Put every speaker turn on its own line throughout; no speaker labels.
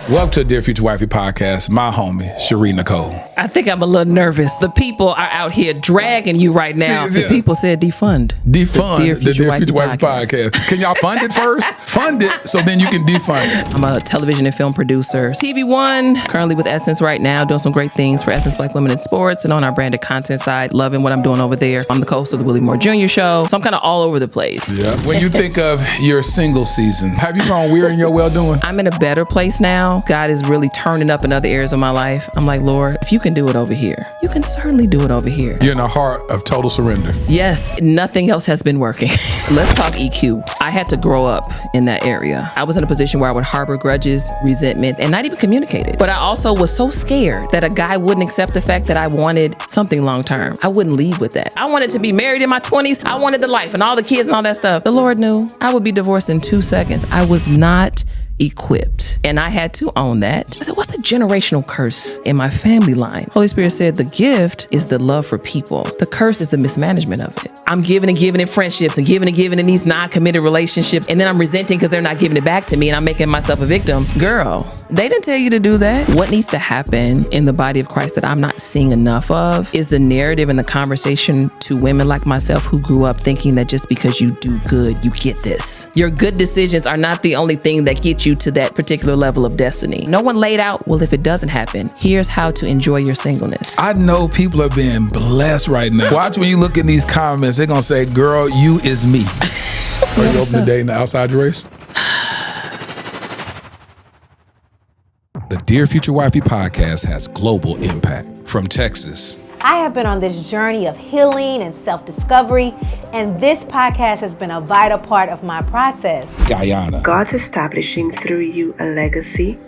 Welcome to the Dear Future Wifey Podcast. My homie, Shari Nycole.
I think I'm a little nervous. The people are out here dragging you right now. The people said defund.
Defund the Dear Future Wifey Podcast. Can y'all fund it first? Fund it so then you can defund it.
I'm a television and film producer. TV One, currently with Essence right now, doing some great things for Essence Black Women in Sports and on our branded content side. Loving what I'm doing over there. I'm the host of the Willie Moore Jr. show. So I'm kind of all over the place.
Yeah. When you think of your single season, have you gone weird in your well-doing?
I'm in a better place now. God is really turning up in other areas of my life. I'm like, Lord, if you can do it over here, you can certainly do it over here.
You're in a heart of total surrender.
Yes, nothing else has been working. Let's talk EQ. I had to grow up in that area. I was in a position where I would harbor grudges, resentment, and not even communicate it. But I also was so scared that a guy wouldn't accept the fact that I wanted something long term. I wouldn't lead with that. I wanted to be married in my 20s. I wanted the life and all the kids and all that stuff. The Lord knew I would be divorced in 2 seconds. I was not equipped. And I had to own that. I said, what's the generational curse in my family line? Holy Spirit said, the gift is the love for people. The curse is the mismanagement of it. I'm giving and giving in friendships and giving in these non-committed relationships. And then I'm resenting because they're not giving it back to me and I'm making myself a victim. Girl, they didn't tell you to do that. What needs to happen in the body of Christ that I'm not seeing enough of is the narrative and the conversation to women like myself who grew up thinking that just because you do good, you get this. Your good decisions are not the only thing that get you to that particular level of destiny. No one laid out, well, if it doesn't happen, here's how to enjoy your singleness.
I know people are being blessed right now. Watch when you look in these comments, they're going to say, girl, you is me. Are you open today in the outside race? The Dear Future Wifey Podcast has global impact. From Texas,
I have been on this journey of healing and self-discovery, and this podcast has been a vital part of my process.
Guyana,
God's establishing through you a legacy,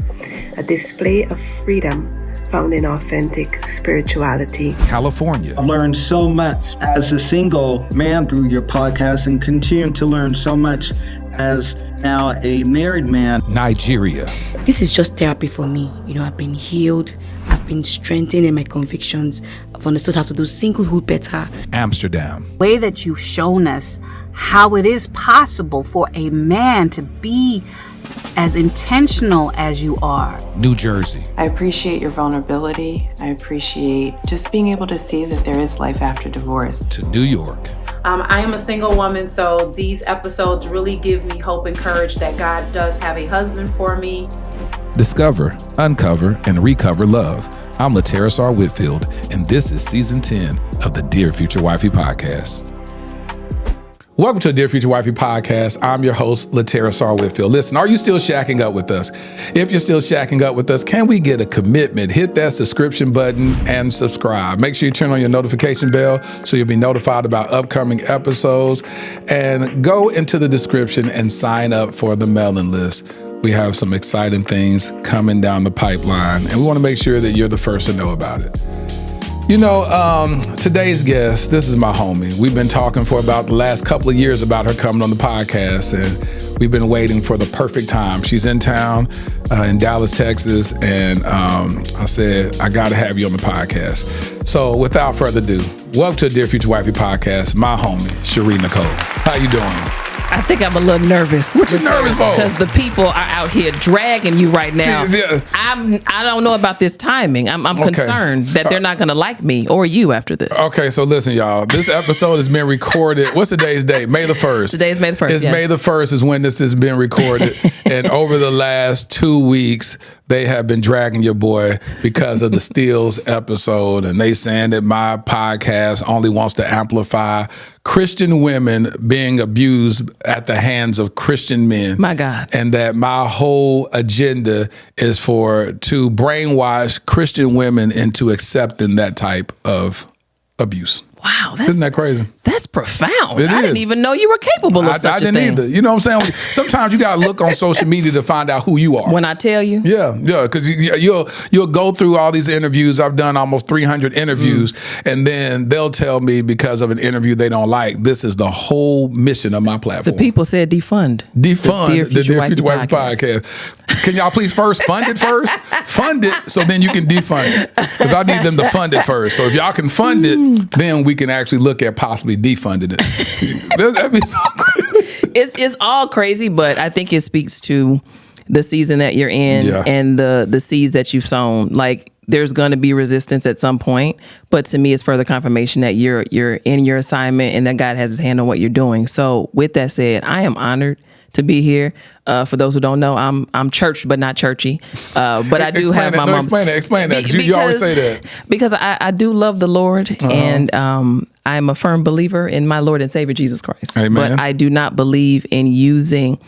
a display of freedom found in authentic spirituality.
California,
I've learned so much as a single man through your podcast and continue to learn so much as now a married man.
Nigeria,
This is just therapy for me. I've been healed. I've been strengthened in my convictions. I've understood how to do singlehood better.
Amsterdam,
Way that you've shown us how it is possible for a man to be as intentional as you are.
New Jersey,
I appreciate your vulnerability. I appreciate just being able to see that there is life after divorce.
to New York,
I am a single woman, so these episodes really give me hope and courage that God does have a husband for me.
Discover, uncover, and recover love. I'm Latarra Whitfield, and this is season 10 of the Dear Future Wifey Podcast. Welcome to the Dear Future Wifey Podcast. I'm your host, Latarra Whitfield. Listen, are you still shacking up with us? If you're still shacking up with us, can we get a commitment? Hit that subscription button and subscribe. Make sure you turn on your notification bell so you'll be notified about upcoming episodes. And go into the description and sign up for the mailing list. We have some exciting things coming down the pipeline, and we want to make sure that you're the first to know about it. Today's guest, this is my homie. We've been talking for about the last couple of years about her coming on the podcast, and we've been waiting for the perfect time. She's in town in Dallas, Texas, and I said, I got to have you on the podcast. So without further ado, welcome to the Dear Future Wifey Podcast, my homie, Shari Nycole. How you doing?
I think I'm a little nervous.
What you nervous for?
Because the people are out here dragging you right now.
Yeah.
I don't know about this timing. I'm concerned that they're not going to like me or you after this.
Okay, so listen, y'all. This episode has been recorded. What's today's date? May the 1st.
Today is May the 1st.
It's
yes.
May the 1st is when this has been recorded. And over the last 2 weeks, they have been dragging your boy because of the Steels episode. And they saying that my podcast only wants to amplify Christian women being abused at the hands of Christian men.
My God.
And that my whole agenda is to brainwash Christian women into accepting that type of abuse.
Wow.
Isn't that crazy?
That's profound.
It
I
is.
didn't even know you were capable of such a thing.
I didn't either. You know what I'm saying? Sometimes you got to look on social media to find out who you are.
When I tell you.
Yeah, because you'll go through all these interviews. I've done almost 300 interviews, and then they'll tell me because of an interview they don't like, this is the whole mission of my platform.
The people said defund.
Defund the Dear Future Wifey Podcast. Can y'all please first fund it first? Fund it so then you can defund it. Because I need them to fund it first. So if y'all can fund it, then we can actually look at possibly defunding it. That'd be so crazy.
It's all crazy, but I think it speaks to the season that you're in and the seeds that you've sown. Like, there's going to be resistance at some point, but to me, it's further confirmation that you're in your assignment and that God has his hand on what you're doing. So with that said, I am honored to be here. For those who don't know, I'm churched but not churchy. But I do have my mom.
Explain that. You always say that.
Because I do love the Lord, and I'm a firm believer in my Lord and Savior Jesus Christ.
Amen.
But I do not believe in using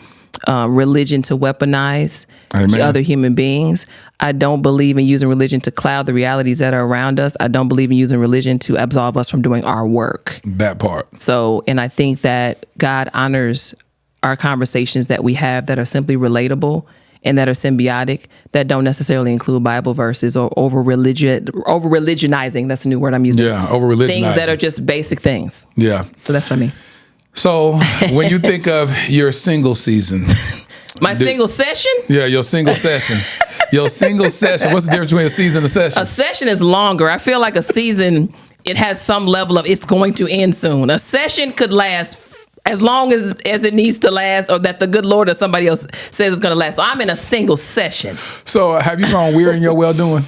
religion to weaponize other human beings. I don't believe in using religion to cloud the realities that are around us. I don't believe in using religion to absolve us from doing our work.
That part.
So, and I think that God honors our conversations that we have that are simply relatable and that are symbiotic, that don't necessarily include Bible verses or over religionizing. That's a new word I'm using.
Yeah, over religionizing.
Things that are just basic things.
Yeah.
So that's what I mean.
So when you think of your single season.
My single session?
Yeah, your single session. Your single session. What's the difference between a season and a session?
A session is longer. I feel like a season, it has some level of it's going to end soon. A session could last as long as it needs to last, or that the good Lord or somebody else says it's going to last. So I'm in a single session.
So have you grown weary in your well-doing?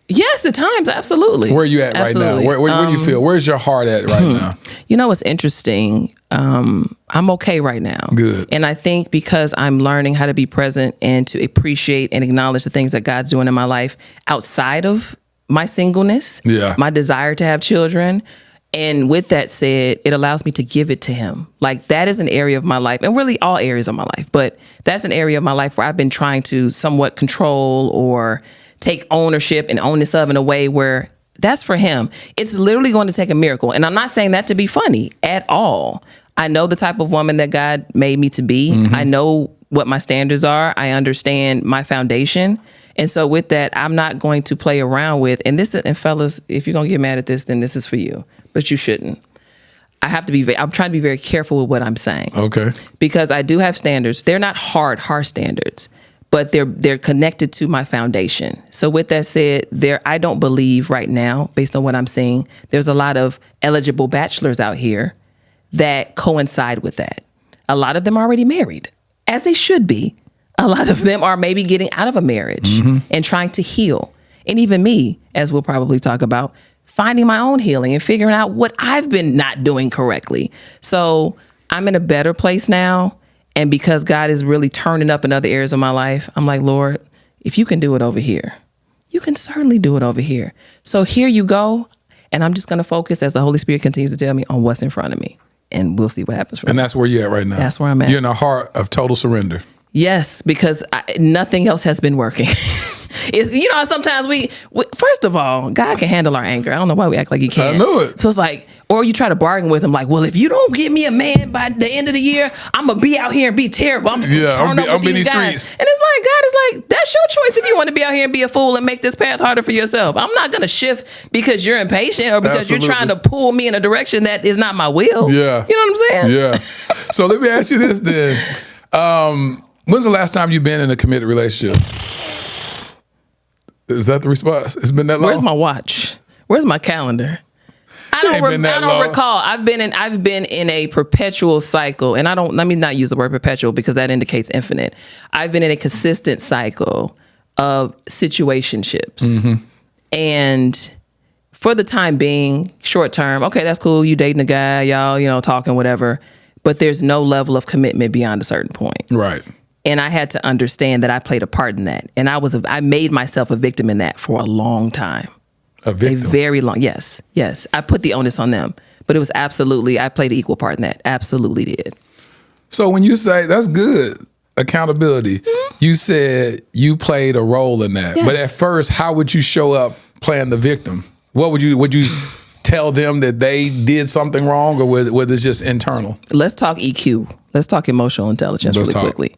Yes, at times, absolutely.
Where are you at right now? Where do you feel? Where's your heart at right now?
You know what's interesting? I'm okay right now.
Good.
And I think because I'm learning how to be present and to appreciate and acknowledge the things that God's doing in my life outside of my singleness, my desire to have children. And with that said, it allows me to give it to him. Like, that is an area of my life, and really all areas of my life, but that's an area of my life where I've been trying to somewhat control or take ownership and own this of in a way where that's for him. It's literally going to take a miracle. And I'm not saying that to be funny at all. I know the type of woman that God made me to be. I know what my standards are. I understand my foundation. And so with that, I'm not going to play around with, and fellas, if you're going to get mad at this, then this is for you, but you shouldn't. I'm trying to be very careful with what I'm saying.
Okay.
Because I do have standards. They're not harsh standards, but they're connected to my foundation. So with that said, I don't believe right now, based on what I'm seeing, there's a lot of eligible bachelors out here that coincide with that. A lot of them are already married, as they should be. A lot of them are maybe getting out of a marriage and trying to heal. And even me, as we'll probably talk about, finding my own healing and figuring out what I've been not doing correctly. So I'm in a better place now. And because God is really turning up in other areas of my life, I'm like, Lord, if you can do it over here, you can certainly do it over here. So here you go. And I'm just going to focus, as the Holy Spirit continues to tell me, on what's in front of me. And we'll see what happens from there.
And that's where you're at right now.
That's where I'm at.
You're in a heart of total surrender.
Yes, because nothing else has been working. Sometimes we first of all, God can handle our anger. I don't know why we act like he can't.
I know it.
So it's like, or you try to bargain with him like, well, if you don't get me a man by the end of the year, I'm going to be out here and be terrible. I'm just going to turn up with these guys.
Streets.
And it's like, God is like, that's your choice if you want to be out here and be a fool and make this path harder for yourself. I'm not going to shift because you're impatient or because you're trying to pull me in a direction that is not my will.
Yeah.
You know what I'm saying?
Yeah. So let me ask you this then. When's the last time you've been in a committed relationship? Is that the response? It's been that long?
Where's my watch? Where's my calendar? I don't recall. I've been in a perpetual cycle, and let me not use the word perpetual because that indicates infinite. I've been in a consistent cycle of situationships. And for the time being, short term, okay, that's cool. You dating a guy, y'all, talking, whatever. But there's no level of commitment beyond a certain point.
Right.
And I had to understand that I played a part in that. And I made myself a victim in that for a long time.
A victim?
A very long, yes. I put the onus on them. But it was absolutely, I played an equal part in that. Absolutely did.
So when you say, that's good, accountability, you said you played a role in that.
Yes.
But at first, how would you show up playing the victim? Would you tell them that they did something wrong, or was it just internal?
Let's talk EQ. Let's talk emotional intelligence quickly.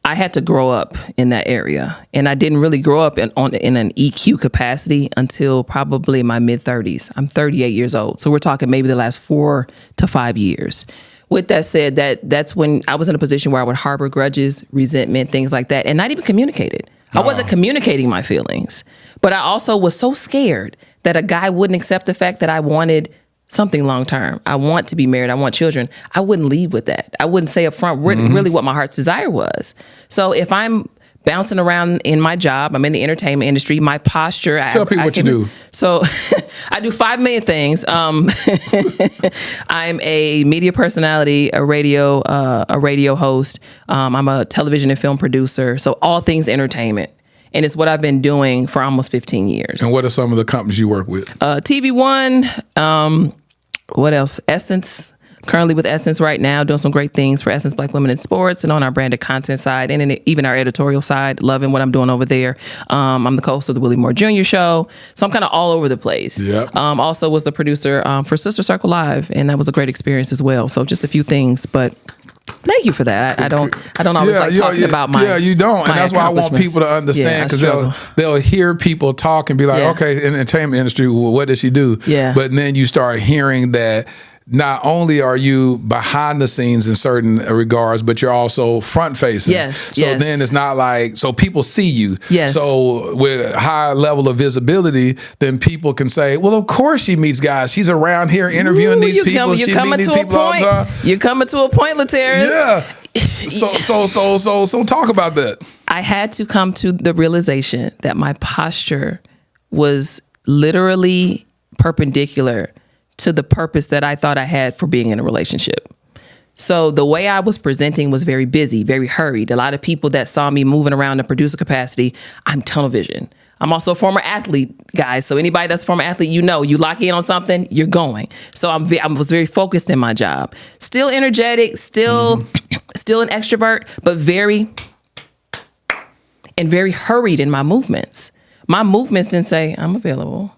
I had to grow up in that area, and I didn't really grow up in an EQ capacity until probably my mid-30s. I'm 38 years old, so we're talking maybe the last 4 to 5 years. With that said, that's when I was in a position where I would harbor grudges, resentment, things like that, and not even communicate it. I wasn't communicating my feelings, but I also was so scared that a guy wouldn't accept the fact that I wanted something long term. I want to be married. I want children. I wouldn't lead with that. I wouldn't say up front really what my heart's desire was. So if I'm bouncing around in my job. I'm in the entertainment industry. My posture.
Tell people what you do.
So I do 5 million things. I'm a media personality, a radio host. I'm a television and film producer. So all things entertainment. And it's what I've been doing for almost 15 years.
And what are some of the companies you work with?
TV One. What else? Essence. Currently with Essence right now, doing some great things for Essence Black Women in Sports and on our branded content side and even our editorial side. Loving what I'm doing over there. I'm the co-host of the Willie Moore Jr. show. So I'm kind of all over the place.
Yep.
Also was the producer for Sister Circle Live, and that was a great experience as well. So just a few things, but thank you for that. I don't always like talking about my
Yeah, you don't. And that's why I want people to understand, because they'll hear people talk and be like, okay, in the entertainment industry, well, what does she do?
Yeah.
But then you start hearing that not only are you behind the scenes in certain regards, but you're also front facing.
Yes.
So then it's not like, so people see you.
Yes.
So with high level of visibility, then people can say, well, of course she meets guys. She's around here interviewing these people.
You're coming to a point. You're coming to a point, Latarra.
Yeah. So talk about that.
I had to come to the realization that my posture was literally perpendicular to the purpose that I thought I had for being in a relationship. So the way I was presenting was very busy, very hurried. A lot of people that saw me moving around in producer capacity, I'm tunnel vision. I'm also a former athlete, guys. So anybody that's a former athlete, you lock in on something, you're going. So I was very focused in my job. Still energetic, still an extrovert, but very hurried in my movements. My movements didn't say, I'm available.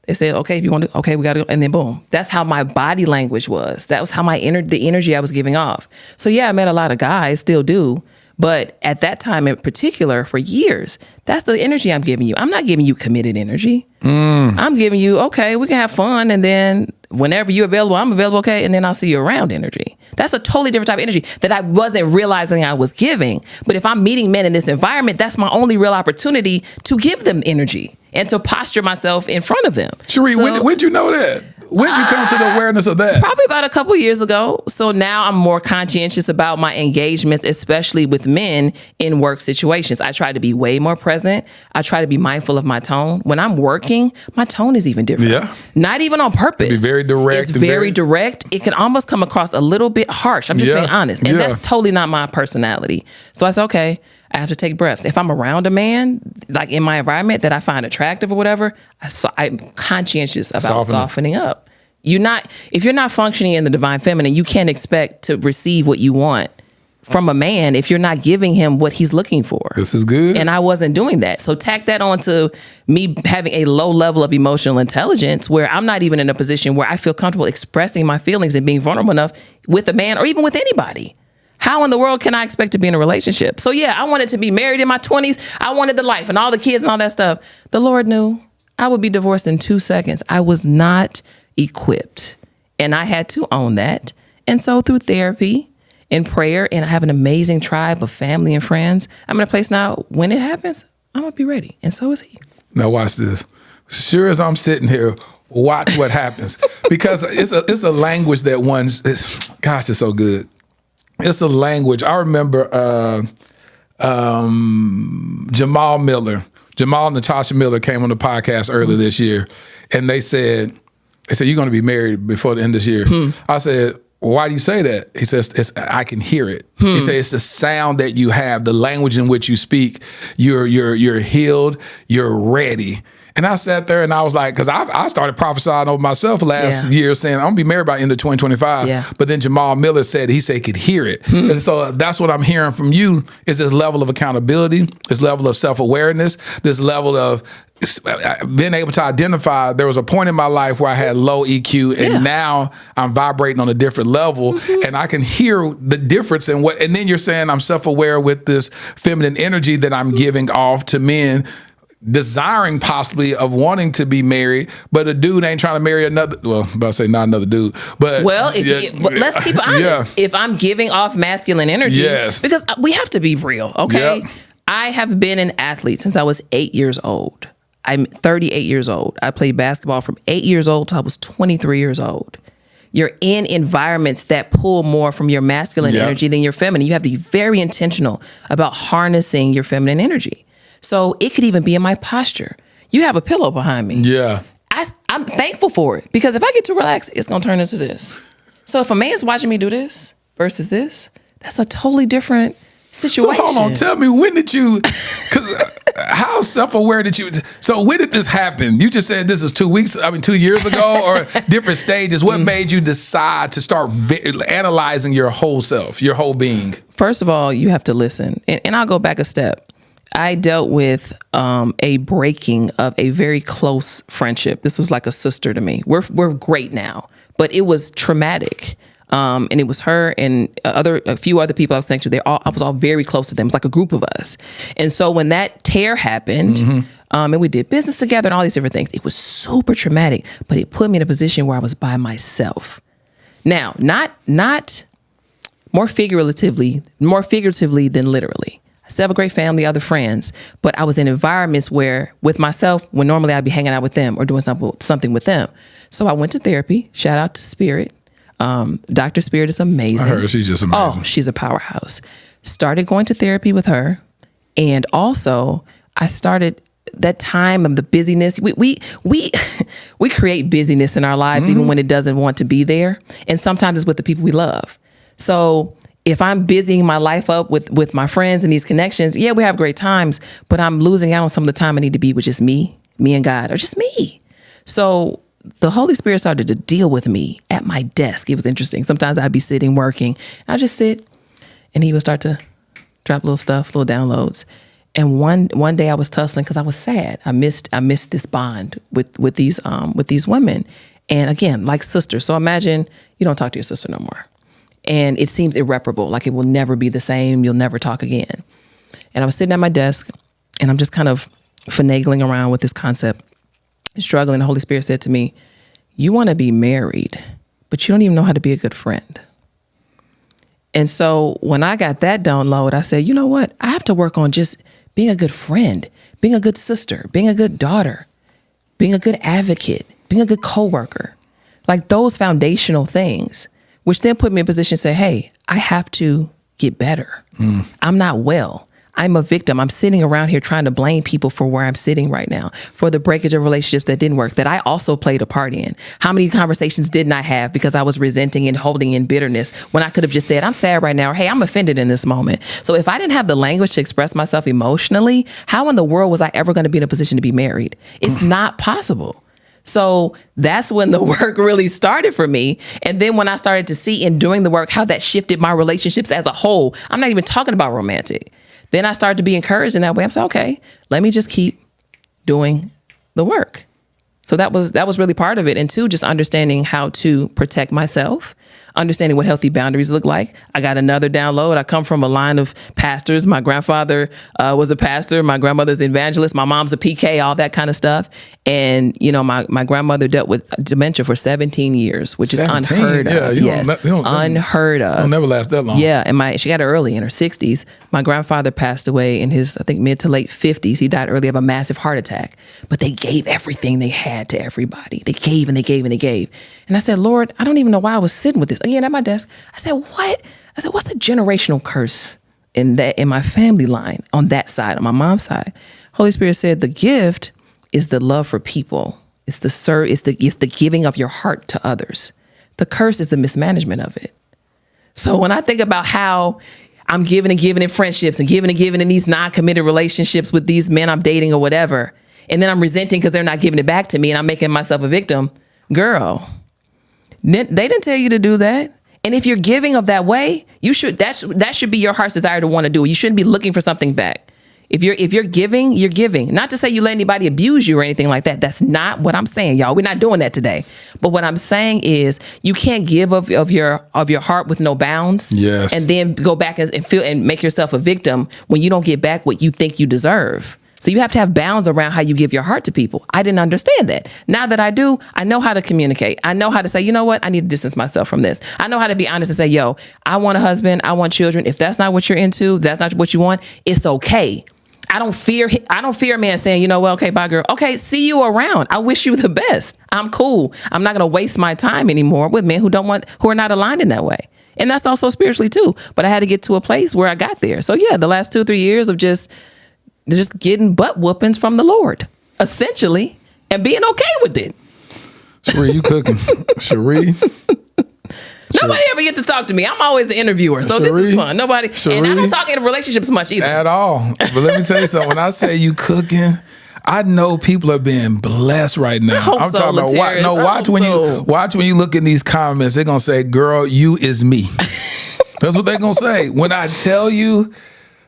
They said, okay, if you want to, okay, we got to go. And then boom. That's how my body language was. That was how the energy I was giving off. So yeah, I met a lot of guys, still do. But at that time in particular, for years, that's the energy I'm giving you. I'm not giving you committed energy. I'm giving you, okay, we can have fun. And then whenever you're available, I'm available, okay? And then I'll see you around energy. That's a totally different type of energy that I wasn't realizing I was giving. But if I'm meeting men in this environment, that's my only real opportunity to give them energy and to posture myself in front of them.
Shari, when'd you know that? When did you come to the awareness of that?
Probably about a couple years ago. So now I'm more conscientious about my engagements, especially with men in work situations. I try to be way more present. I try to be mindful of my tone. When I'm working, my tone is even different. Yeah. Not even on purpose.
Be very direct.
It's very direct. It can almost come across a little bit harsh. I'm just being honest. And that's totally not my personality. So I said, okay, I have to take breaths. If I'm around a man, like in my environment that I find attractive or whatever, I'm conscientious about softening up. If you're not functioning in the divine feminine, you can't expect to receive what you want from a man if you're not giving him what he's looking for.
This is good.
And I wasn't doing that. So tack that on to me having a low level of emotional intelligence where I'm not even in a position where I feel comfortable expressing my feelings and being vulnerable enough with a man or even with anybody. How in the world can I expect to be in a relationship? So yeah, I wanted to be married in my 20s. I wanted the life and all the kids and all that stuff. The Lord knew I would be divorced in 2 seconds. I was not equipped. And I had to own that. And so through therapy and prayer, and I have an amazing tribe of family and friends, I'm in a place now, when it happens, I'm going to be ready. And so is he.
Now watch this. Sure as I'm sitting here, watch what happens. Because it's a language that gosh, it's so good. It's a language. I remember Jamal and Natasha Miller came on the podcast earlier this year, and they said, you're going to be married before the end of this year. I said, well, why do you say that? He says, I can hear it. He said, it's the sound that you have, the language in which you speak. You're healed. You're ready. And I sat there and I was like, because I started prophesying over myself last year saying, I'm going to be married by the end of 2025. Yeah. But then Jamal Miller said, he could hear it. And so that's what I'm hearing from you is this level of accountability, this level of self-awareness, this level of being able to identify. There was a point in my life where I had low EQ and now I'm vibrating on a different level and I can hear the difference in what, and then you're saying I'm self-aware with this feminine energy that I'm giving off to men, desiring possibly of wanting to be married, but a dude ain't trying to marry another, well, I'm about to say not another dude, but.
Well, let's keep it honest. If I'm giving off masculine energy, because we have to be real, okay? I have been an athlete since I was 8 years old. I'm 38 years old. I played basketball from 8 years old till I was 23 years old. you're in environments that pull more from your masculine energy than your feminine. You have to be very intentional about harnessing your feminine energy. So it could even be in my posture. You have a pillow behind me.
Yeah.
I'm thankful for it, because if I get too relaxed, it's going to turn into this. So if a man's watching me do this versus this, that's a totally different situation.
So hold on, tell me, when did you, because how self-aware did you, so when did this happen? You just said this was 2 years ago, or different stages. What made you decide to start analyzing your whole self, your whole being?
First of all, you have to listen. And I'll go back a step. I dealt with a breaking of a very close friendship. This was like a sister to me. We're great now, but it was traumatic. And it was her and a few other people I was thinking to. I was all very close to them. It was like a group of us. And so when that tear happened, and we did business together and all these different things, it was super traumatic. But it put me in a position where I was by myself. Now, not more figuratively than literally. I still have a great family, other friends, but I was in environments where with myself, when normally I'd be hanging out with them or doing something with them. So I went to therapy. Shout out to Spirit. Dr. Spirit is amazing.
I heard she's just amazing.
Oh, she's a powerhouse. Started going to therapy with her. And also I started that time of the busyness. We create busyness in our lives, even when it doesn't want to be there. And sometimes it's with the people we love. So if I'm busying my life up with my friends and these connections, yeah, we have great times, but I'm losing out on some of the time I need to be with just me and God, or just me. So the Holy Spirit started to deal with me at my desk. It was interesting. Sometimes I'd be sitting working. I'd just sit and he would start to drop little stuff, little downloads. And one day I was tussling because I was sad. I missed this bond with these women. And again, like sisters. So imagine you don't talk to your sister no more. And it seems irreparable, like it will never be the same. You'll never talk again. And I was sitting at my desk and I'm just kind of finagling around with this concept, struggling. The Holy Spirit said to me, you want to be married, but you don't even know how to be a good friend. And so when I got that download, I said, you know what? I have to work on just being a good friend, being a good sister, being a good daughter, being a good advocate, being a good coworker, like those foundational things, which then put me in a position to say, hey, I have to get better. I'm not well. I'm a victim. I'm sitting around here trying to blame people for where I'm sitting right now, for the breakage of relationships that didn't work, that I also played a part in. How many conversations didn't I have because I was resenting and holding in bitterness when I could have just said, I'm sad right now, or hey, I'm offended in this moment. So if I didn't have the language to express myself emotionally, how in the world was I ever going to be in a position to be married? It's not possible. So that's when the work really started for me. And then when I started to see in doing the work, how that shifted my relationships as a whole, I'm not even talking about romantic. Then I started to be encouraged in that way. I'm saying, okay, let me just keep doing the work. So that was really part of it. And two, just understanding how to protect myself, understanding what healthy boundaries look like. I got another download. I come from a line of pastors. My grandfather was a pastor. My grandmother's an evangelist. My mom's a PK, all that kind of stuff. And, you know, my grandmother dealt with dementia for 17 years, which 17? Is unheard of.
Yeah,
yes, unheard of.
It'll never last that long.
Yeah, and she got it early in her 60s. My grandfather passed away in his, I think, mid to late 50s. He died early of a massive heart attack. But they gave everything they had to everybody. They gave and they gave and they gave. And I said, Lord, I don't even know why I was sitting with this. Again, at my desk, I said, what? I said, what's the generational curse in my family line on that side, on my mom's side? Holy Spirit said, the gift is the love for people. It's the giving of your heart to others. The curse is the mismanagement of it. So when I think about how I'm giving and giving in friendships and giving in these non-committed relationships with these men I'm dating or whatever, and then I'm resenting because they're not giving it back to me and I'm making myself a victim, girl, they didn't tell you to do that. And if you're giving of that way, that should be your heart's desire to want to do it. You shouldn't be looking for something back. If you're giving, you're giving. Not to say you let anybody abuse you or anything like that. That's not what I'm saying, y'all. We're not doing that today. But what I'm saying is you can't give of your heart with no bounds.
Yes. And
then go back and feel and make yourself a victim when you don't get back what you think you deserve. So you have to have bounds around how you give your heart to people. I didn't understand that. Now that I do, I know how to communicate. I know how to say, you know what? I need to distance myself from this. I know how to be honest and say, yo, I want a husband. I want children. If that's not what you're into, that's not what you want, it's okay. I don't fear a man saying, well, okay, bye, girl. Okay, see you around. I wish you the best. I'm cool. I'm not going to waste my time anymore with men who are not aligned in that way. And that's also spiritually too. But I had to get to a place where I got there. So yeah, the last 2 or 3 years of just getting butt whoopings from the Lord, essentially, and being okay with it.
Cherie, you cooking? Cherie.
Nobody ever get to talk to me. I'm always the interviewer. So this is fun. Nobody. And I don't talk in relationships much either.
At all. But let me tell you something. When I say you cooking, I know people are being blessed right now.
I'm talking about
watch when you look in these comments, they're gonna say, girl, you is me. That's what they're gonna say. When I tell you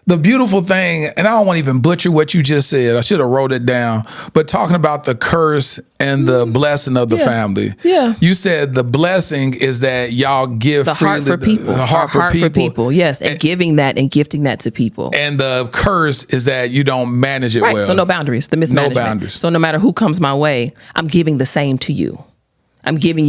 the beautiful thing, and I don't want to even butcher what you just said. I should have wrote it down. But talking about the curse and the blessing of the family.
Yeah.
You said the blessing is that y'all give
the
freely,
heart for people.
The heart for people.
Yes. And giving that and gifting that to people.
And the curse is that you don't manage it well.
So no boundaries. The mismanagement.
No boundaries.
So no matter who comes my way, I'm giving the same to you. I'm giving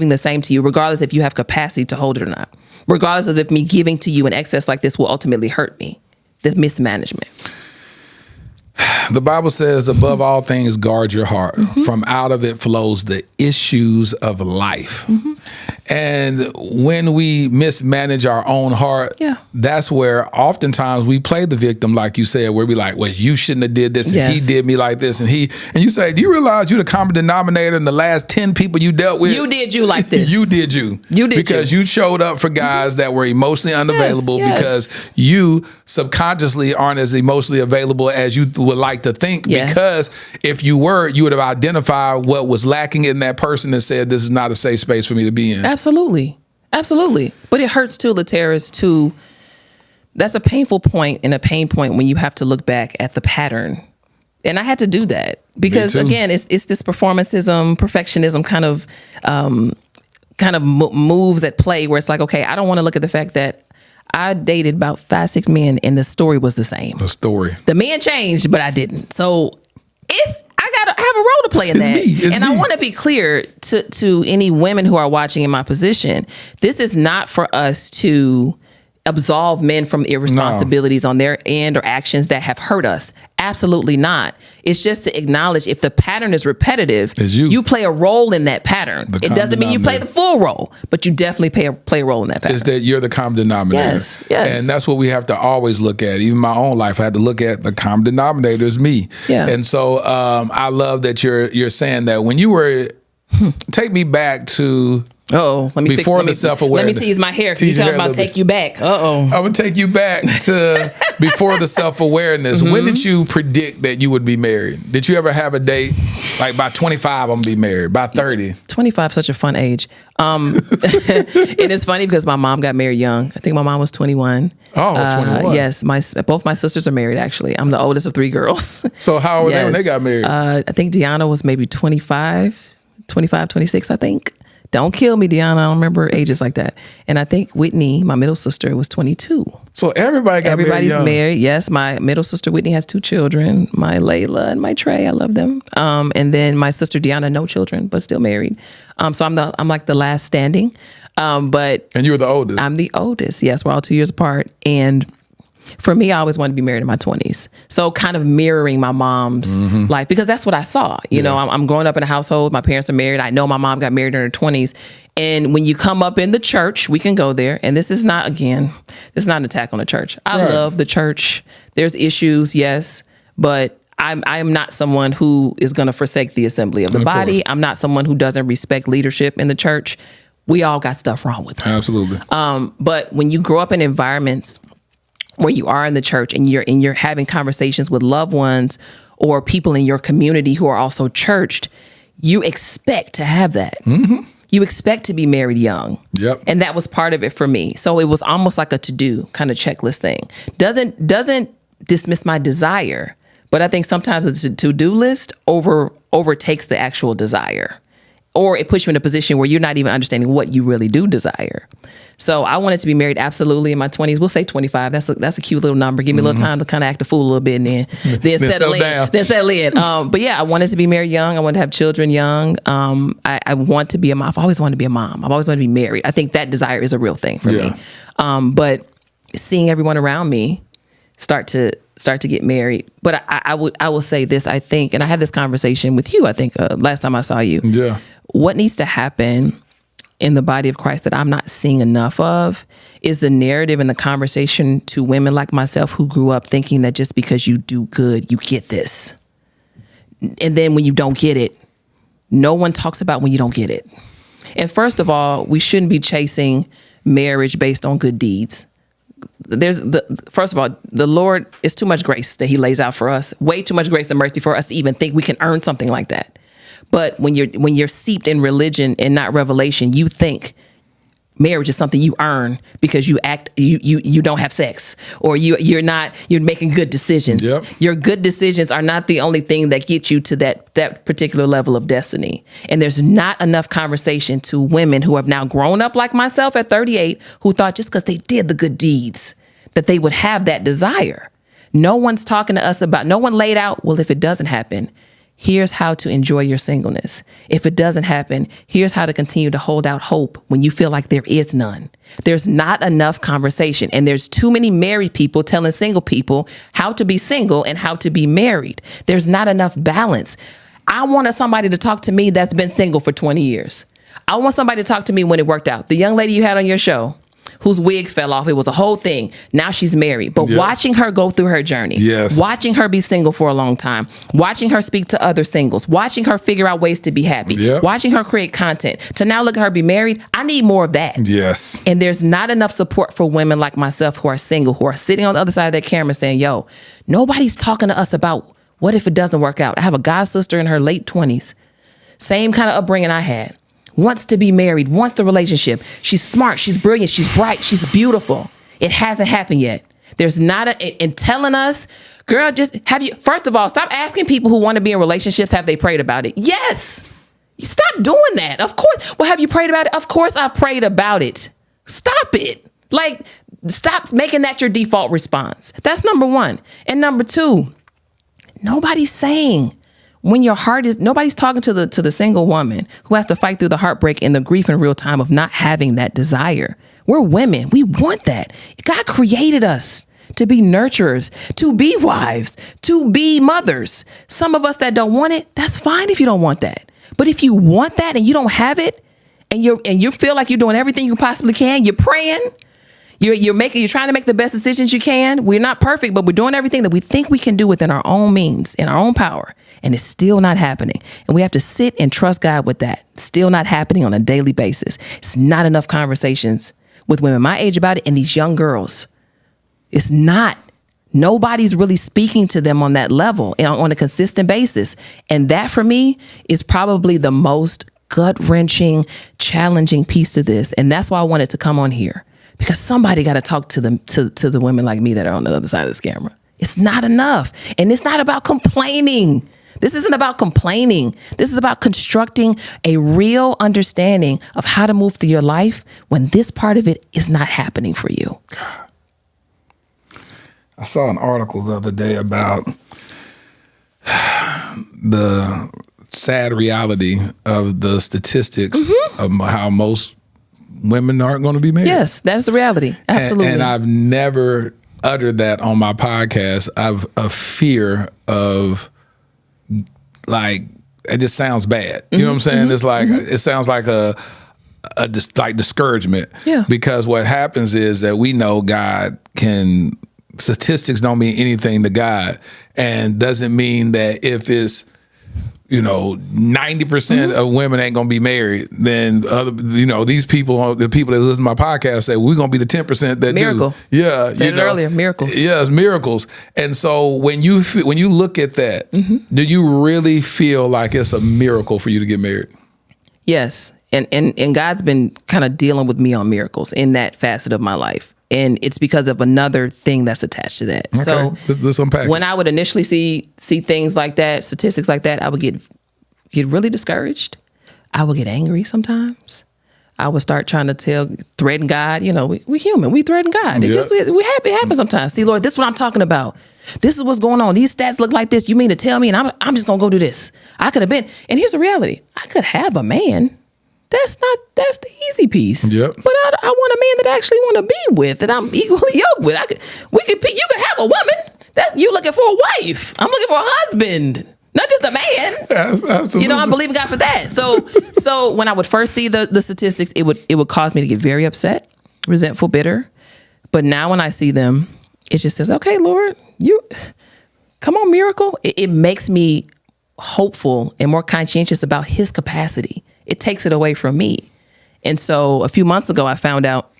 the same to you, regardless if you have capacity to hold it or not. Regardless of if me giving to you in excess like this will ultimately hurt me. The mismanagement.
The Bible says, above all things, guard your heart. Mm-hmm. From out of it flows the issues of life. Mm-hmm. And when we mismanage our own heart, that's where oftentimes we play the victim, like you said, where we like, well, you shouldn't have did this, and he did me like this, and you say, do you realize you're the common denominator in the last 10 people you dealt with?
You did you like this.
You did you.
You did
because you showed up for guys that were emotionally unavailable because you subconsciously aren't as emotionally available as you would like to think. Because if you were, you would have identified what was lacking in that person and said, this is not a safe space for me to be in.
Absolutely. But it hurts too, Latarra, too. That's a painful point and a pain point when you have to look back at the pattern. And I had to do that because, again, it's this performancism, perfectionism kind of moves at play where it's like, okay, I don't want to look at the fact that I dated about 5-6 men and the story was the same. The men changed, but I didn't. So I have a role to play in that. I want to be clear to any women who are watching in my position. This is not for us to absolve men from irresponsibilities on their end or actions that have hurt us. Absolutely not. It's just to acknowledge if the pattern is repetitive, you play a role in that pattern. It doesn't mean you play the full role, but you definitely play a role in that pattern.
Is that you're the common denominator.
Yes.
And that's what we have to always look at. Even my own life, I had to look at the common denominator is me.
Yeah.
And so I love that you're saying that when you were, take me back to
let me
self-awareness.
Let me tease my hair. Can you talk about take you back? I'm
going to take you back to before the self-awareness. Mm-hmm. When did you predict that you would be married? Did you ever have a date like by 25 I'm going to be married, by 30?
25 such a fun age. And it's funny because my mom got married young. I think my mom was 21.
21.
Yes, both my sisters are married actually. I'm the oldest of 3 girls.
So how old were they when they got married?
I think Deanna was maybe 25, 26 I think. Don't kill me, Deanna. I don't remember ages like that. And I think Whitney, my middle sister, was 22.
So everybody's
married. Yes, my middle sister Whitney has 2 children. My Layla and my Trey, I love them. And then my sister Deanna, no children, but still married. So I'm like the last standing. And
you were the oldest.
I'm the oldest. Yes, we're all 2 years apart. And for me, I always wanted to be married in my 20s. So kind of mirroring my mom's life, because that's what I saw. You know, I'm growing up in a household. My parents are married. I know my mom got married in her 20s. And when you come up in the church, we can go there. And this is not an attack on the church. I love the church. There's issues, yes. But I'm not someone who is going to forsake the assembly of the body. I'm not someone who doesn't respect leadership in the church. We all got stuff wrong with us.
Absolutely.
But when you grow up in environments where you are in the church and you're having conversations with loved ones or people in your community who are also churched, you expect to have that. Mm-hmm. You expect to be married young.
Yep.
And that was part of it for me. So it was almost like a to-do kind of checklist thing. Doesn't dismiss my desire, but I think sometimes it's a to-do list overtakes the actual desire. Or it puts you in a position where you're not even understanding what you really do desire. So I wanted to be married absolutely in my 20s. We'll say 25. That's a cute little number. Give me a little time to kind of act a fool a little bit and then settle in. But yeah, I wanted to be married young. I wanted to have children young. I want to be a mom. I've always wanted to be a mom. I've always wanted to be married. I think that desire is a real thing for me. But seeing everyone around me start to start to get married. But I will say this, I think, and I had this conversation with you, I think, last time I saw you.
Yeah.
What needs to happen in the body of Christ that I'm not seeing enough of is the narrative and the conversation to women like myself who grew up thinking that just because you do good, you get this. And then when you don't get it, no one talks about when you don't get it. And first of all, we shouldn't be chasing marriage based on good deeds. First of all, the Lord is too much grace that he lays out for us, way too much grace and mercy for us to even think we can earn something like that. But when you're seeped in religion and not revelation, you think marriage is something you earn because you don't have sex, or you're making good decisions.
Yep.
Your good decisions are not the only thing that get you to that particular level of destiny. And there's not enough conversation to women who have now grown up like myself at 38, who thought just because they did the good deeds that they would have that desire. No one's talking to us about, no one laid out, well, if it doesn't happen, here's how to enjoy your singleness. If it doesn't happen, here's how to continue to hold out hope when you feel like there is none. There's not enough conversation, and there's too many married people telling single people how to be single and how to be married. There's not enough balance. I wanted somebody to talk to me that's been single for 20 years. I want somebody to talk to me when it worked out. The young lady you had on your show, whose wig fell off. It was a whole thing. Now she's married. But watching her go through her journey, watching her be single for a long time, watching her speak to other singles, watching her figure out ways to be happy, watching her create content, to now look at her be married, I need more of that.
Yes.
And there's not enough support for women like myself who are single, who are sitting on the other side of that camera saying, yo, nobody's talking to us about what if it doesn't work out. I have a god sister in her late 20s, same kind of upbringing I had. Wants to be married, wants the relationship. She's smart, she's brilliant, she's bright, she's beautiful. It hasn't happened yet. There's not and telling us, girl, just first of all, stop asking people who want to be in relationships, have they prayed about it? Yes. Stop doing that. Of course. Well, have you prayed about it? Of course I've prayed about it. Stop it. Stop making that your default response. That's number one. And number two, nobody's saying, when your heart is, nobody's talking to the single woman who has to fight through the heartbreak and the grief in real time of not having that desire. We're women. We want that. God created us to be nurturers, to be wives, to be mothers. Some of us that don't want it, that's fine if you don't want that. But if you want that and you don't have it, and you feel like you're doing everything you possibly can, you're praying, you're trying to make the best decisions you can. We're not perfect, but we're doing everything that we think we can do within our own means, in our own power. And it's still not happening. And we have to sit and trust God with that. Still not happening on a daily basis. It's not enough conversations with women my age about it, and these young girls. It's not. Nobody's really speaking to them on that level and on a consistent basis. And that for me is probably the most gut-wrenching, challenging piece to this. And that's why I wanted to come on here. Because somebody got to talk to them, to the women like me that are on the other side of this camera. It's not enough. And it's not about complaining. This isn't about complaining. This is about constructing a real understanding of how to move through your life when this part of it is not happening for you.
I saw an article the other day about the sad reality of the statistics of how most women aren't going to be married.
Yes, that's the reality. Absolutely.
And I've never uttered that on my podcast. I've a fear of, it just sounds bad. You know what I'm saying? It's it sounds like a discouragement.
Yeah.
Because what happens is that we know statistics don't mean anything to God, and doesn't mean that if it's 90% of women ain't gonna be married, then these people, the people that listen to my podcast, say we're gonna be the 10% that
miracle.
Do. Yeah,
said it earlier, miracles.
Yes, miracles. And so when you look at that, do you really feel like it's a miracle for you to get married? Yes,
and God's been kind of dealing with me on miracles in that facet of my life. And it's because of another thing that's attached to that. Okay. So
let's unpack
when I would initially see things like that, statistics like that, I would get really discouraged. I would get angry sometimes. I would start trying to threaten God. We human. We threaten God. It happens sometimes. See, Lord, this is what I'm talking about. This is what's going on. These stats look like this. You mean to tell me? And I'm just going to go do this. I could have been. And here's the reality. I could have a man. That's the easy piece.
Yep.
But I want a man that I actually want to be with, that I'm equally yoked with. You could have a woman You looking for a wife. I'm looking for a husband, not just a man.
Absolutely.
You know, I believe in God for that. So when I would first see the statistics, it would cause me to get very upset, resentful, bitter. But now when I see them, it just says, okay, Lord, you come on, miracle. It makes me hopeful and more conscientious about his capacity. It takes it away from me. And so a few months ago, I found out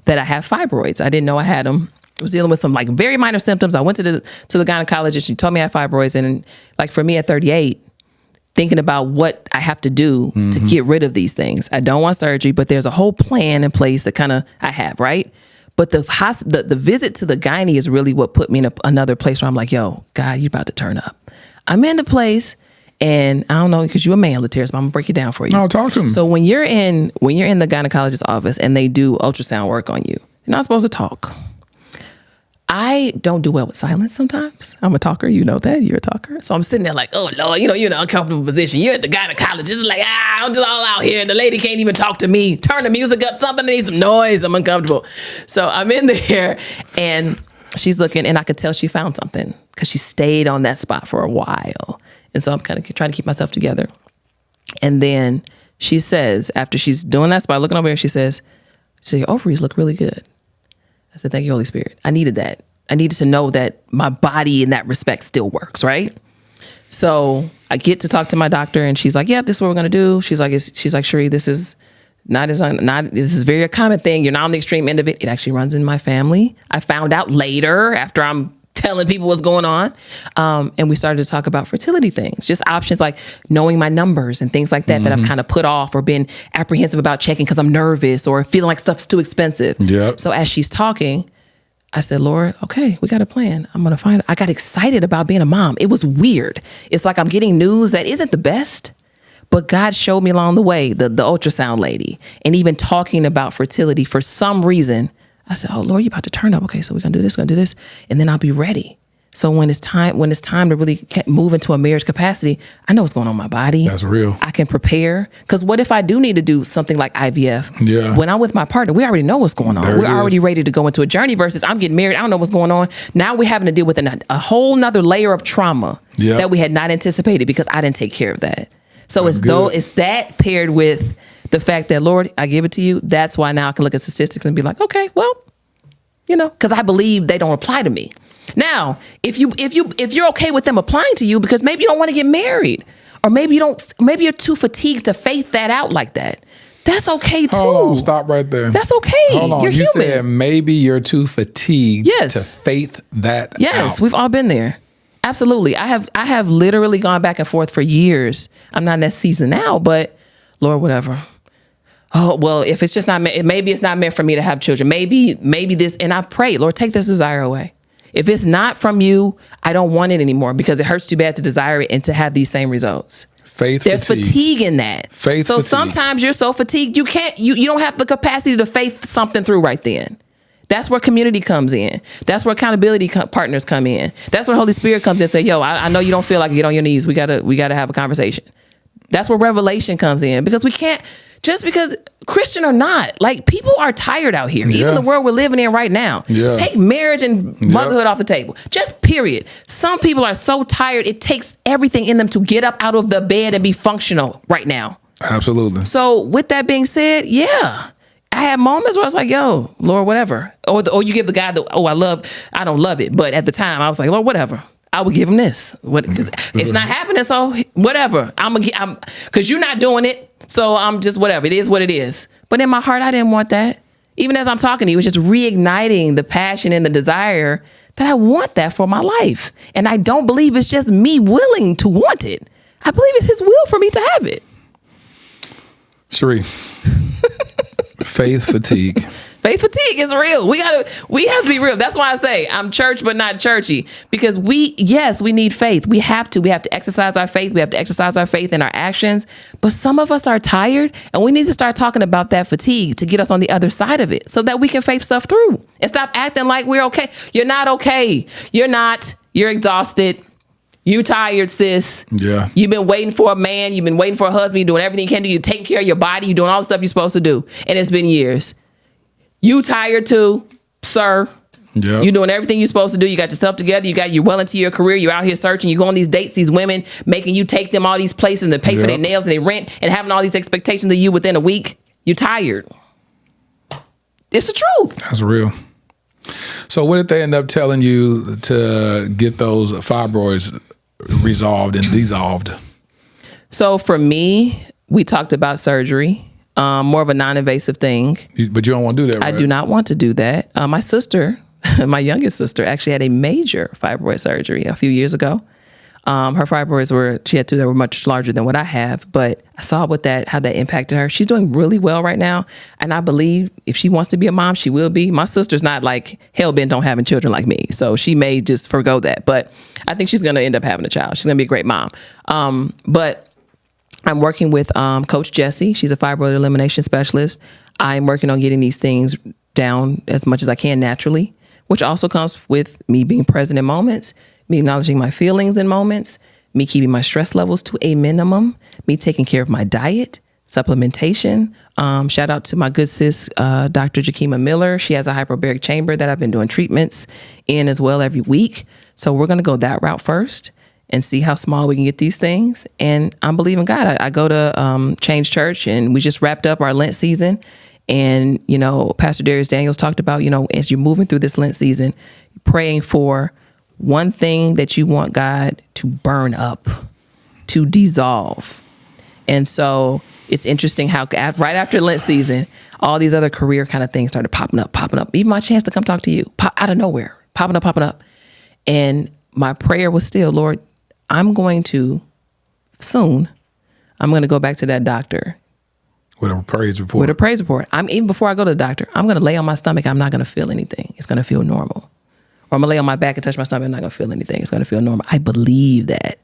that I have fibroids. I didn't know I had them. I was dealing with some like very minor symptoms. I went to the gynecologist. She told me I had fibroids. And like for me at 38, thinking about what I have to do to get rid of these things. I don't want surgery, but there's a whole plan in place that kind of I have, right? But the visit to the gynae is really what put me in another place where I'm like, yo, God, you're about to turn up. I'm in the place, and I don't know, because you're a man, Latarra, so I'm gonna break it down for you.
No, talk to me.
So when you're in the gynecologist's office and they do ultrasound work on you, you're not supposed to talk. I don't do well with silence sometimes. I'm a talker, you know that. You're a talker. So I'm sitting there like, oh, Lord, you're in an uncomfortable position. You're at the gynecologist. It's like, I'm just all out here. The lady can't even talk to me. Turn the music up. Something needs some noise. I'm uncomfortable. So I'm in there and she's looking, and I could tell she found something because she stayed on that spot for a while. And so I'm kind of trying to keep myself together. And then she says, after she's doing that spot, looking over here, she says, your ovaries look really good. I said, thank you, Holy Spirit. I needed that. I needed to know that my body in that respect still works, right? So I get to talk to my doctor, and she's like, yeah, this is what we're going to do. She's like, Shari, this is this is very a common thing. You're not on the extreme end of it. It actually runs in my family. I found out later after I'm telling people what's going on. And we started to talk about fertility things, just options like knowing my numbers and things like that, that I've kind of put off or been apprehensive about checking because I'm nervous or feeling like stuff's too expensive.
Yep.
So as she's talking, I said, Lord, okay, we got a plan. I'm going to find it. I got excited about being a mom. It was weird. It's like I'm getting news that isn't the best, but God showed me along the way, the ultrasound lady, and even talking about fertility for some reason. I said, oh, Lord, you're about to turn up. Okay, so we're going to do this, and then I'll be ready. So when it's time to really move into a marriage capacity, I know what's going on in my body.
That's real.
I can prepare. Because what if I do need to do something like IVF?
Yeah.
When I'm with my partner, we already know what's going on. We're already ready to go into a journey versus I'm getting married. I don't know what's going on. Now we're having to deal with a whole nother layer of trauma that we had not anticipated because I didn't take care of that. So it's that paired with the fact that, Lord, I give it to you. That's why now I can look at statistics and be like, okay, well, because I believe they don't apply to me. Now, if you're okay with them applying to you because maybe you don't want to get married, or maybe you're too fatigued to faith that out like that, that's okay too.
Hold on, stop right there.
That's okay.
Hold on.
You're
you
human.
said maybe you're too fatigued to faith that out.
Yes, we've all been there. Absolutely. I have literally gone back and forth for years. I'm not in that season now, but Lord, whatever. Oh, well, if it's just not, maybe it's not meant for me to have children. Maybe this, and I've prayed, Lord, take this desire away. If it's not from you, I don't want it anymore because it hurts too bad to desire it and to have these same results. There's fatigue in that. So sometimes you're so fatigued, you don't have the capacity to faith something through right then. That's where community comes in. That's where accountability partners come in. That's where Holy Spirit comes in and say, yo, I know you don't feel like it, get on your knees. We gotta have a conversation. That's where revelation comes in because we can't, just because Christian or not, like people are tired out here. Even the world we're living in right now. Yeah. Take marriage and motherhood off the table. Just period. Some people are so tired, it takes everything in them to get up out of the bed and be functional right now.
Absolutely.
So with that being said, I had moments where I was like, yo, Lord, whatever. Or you give the guy I don't love it. But at the time I was like, Lord, whatever. I would give him this. Because it's not happening, so whatever. Because you're not doing it. So I'm just whatever. It is what it is. But in my heart, I didn't want that. Even as I'm talking to you, it's just reigniting the passion and the desire that I want that for my life. And I don't believe it's just me willing to want it. I believe it's his will for me to have it.
Shari, faith fatigue.
Faith fatigue is real. We have to be real. That's why I say I'm church, but not churchy, because we need faith. We have to exercise our faith. We have to exercise our faith in our actions. But some of us are tired, and we need to start talking about that fatigue to get us on the other side of it so that we can faith stuff through and stop acting like we're okay. You're not okay. You're not. You're exhausted. You tired, sis. Yeah. You've been waiting for a man. You've been waiting for a husband. You're doing everything you can do. You're taking care of your body. You're doing all the stuff you're supposed to do. And it's been years. You tired too, sir.
Yep.
You're doing everything you're supposed to do. You got yourself together. You're well into your career. You're out here searching. You go on these dates, these women making you take them all these places and pay for their nails and their rent and having all these expectations of you within a week. You're tired. It's the truth.
That's real. So what did they end up telling you to get those fibroids resolved and dissolved?
So for me, we talked about surgery, more of a non-invasive thing.
But you don't want to do that, right?
I do not want to do that. My sister, my youngest sister, actually had a major fibroid surgery a few years ago. Her fibroids she had two that were much larger than what I have, but I saw how that impacted her. She's doing really well right now. And I believe if she wants to be a mom, she will be. My sister's not like hell-bent on having children like me. So she may just forgo that, but I think she's going to end up having a child. She's going to be a great mom. But I'm working with Coach Jessie. She's a fibroid elimination specialist. I'm working on getting these things down as much as I can naturally, which also comes with me being present in moments, me acknowledging my feelings in moments, me keeping my stress levels to a minimum, me taking care of my diet, supplementation. Shout out to my good sis, Dr. Jakima Miller. She has a hyperbaric chamber that I've been doing treatments in as well every week. So we're going to go that route first and see how small we can get these things. And I'm believing God. I go to Change Church, and we just wrapped up our Lent season. And, Pastor Darius Daniels talked about, as you're moving through this Lent season, praying for one thing that you want God to burn up, to dissolve. And so it's interesting how right after Lent season, all these other career kind of things started popping up. Even my chance to come talk to you, out of nowhere, popping up. And my prayer was still, Lord, I'm going to go back to that doctor.
With a praise report. Even before I go to the doctor, I'm going to lay on my stomach. I'm not going to feel anything. It's going to feel normal. Or I'm going to lay on my back and touch my stomach. I'm not going to feel anything. It's going to feel normal. I believe that.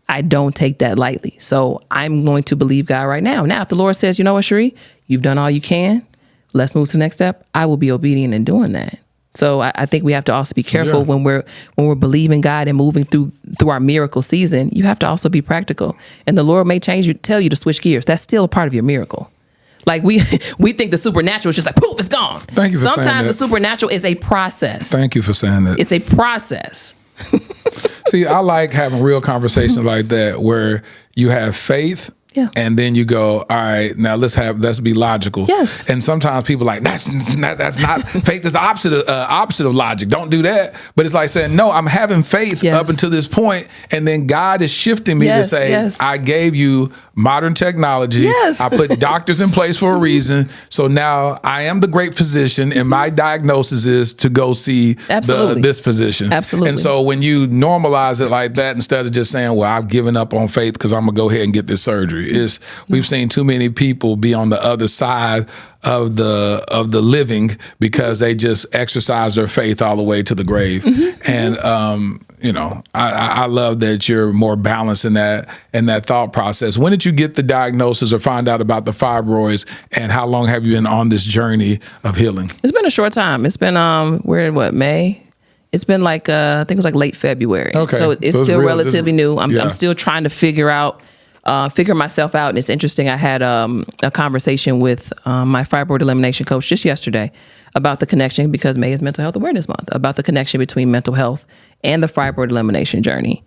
I don't take that lightly. So I'm going to believe God right now. Now, if the Lord says, you know what, Shari, you've done all you can. Let's move to the next step. I will be obedient in doing that. So I think we have to also be careful when we're believing God and moving through our miracle season. You have to also be practical. And the Lord may tell you to switch gears. That's still a part of your miracle. Like we think the supernatural is just like, poof, it's gone. Thank you for saying that.
Sometimes the supernatural is a process.
Thank you for saying that.
It's a process.
See, I like having real conversations like that where you have faith.
Yeah.
And then you go, all right, now let's be logical.
Yes.
And sometimes people are like, that's not faith is the opposite of logic. Don't do that. But it's like saying, no, I'm having faith up until this point, and then God is shifting me to say, I gave you modern technology.
Yes.
I put doctors in place for a reason. So now I am the great physician, and my diagnosis is to go see this physician.
Absolutely.
And so when you normalize it like that, instead of just saying, well, I've given up on faith because I'm gonna go ahead and get this surgery. We've seen too many people be on the other side of the living because they just exercise their faith all the way to the grave. Mm-hmm. And I love that you're more balanced in that thought process. When did you get the diagnosis or find out about the fibroids, and how long have you been on this journey of healing?
It's been a short time. It's been we're in May? It's been like I think it was like late February.
Okay.
So it's still relatively new. I'm still trying to figure myself out. And it's interesting. I had a conversation with my fibroid elimination coach just yesterday about the connection, because May is Mental Health Awareness Month, about the connection between mental health and the fibroid elimination journey.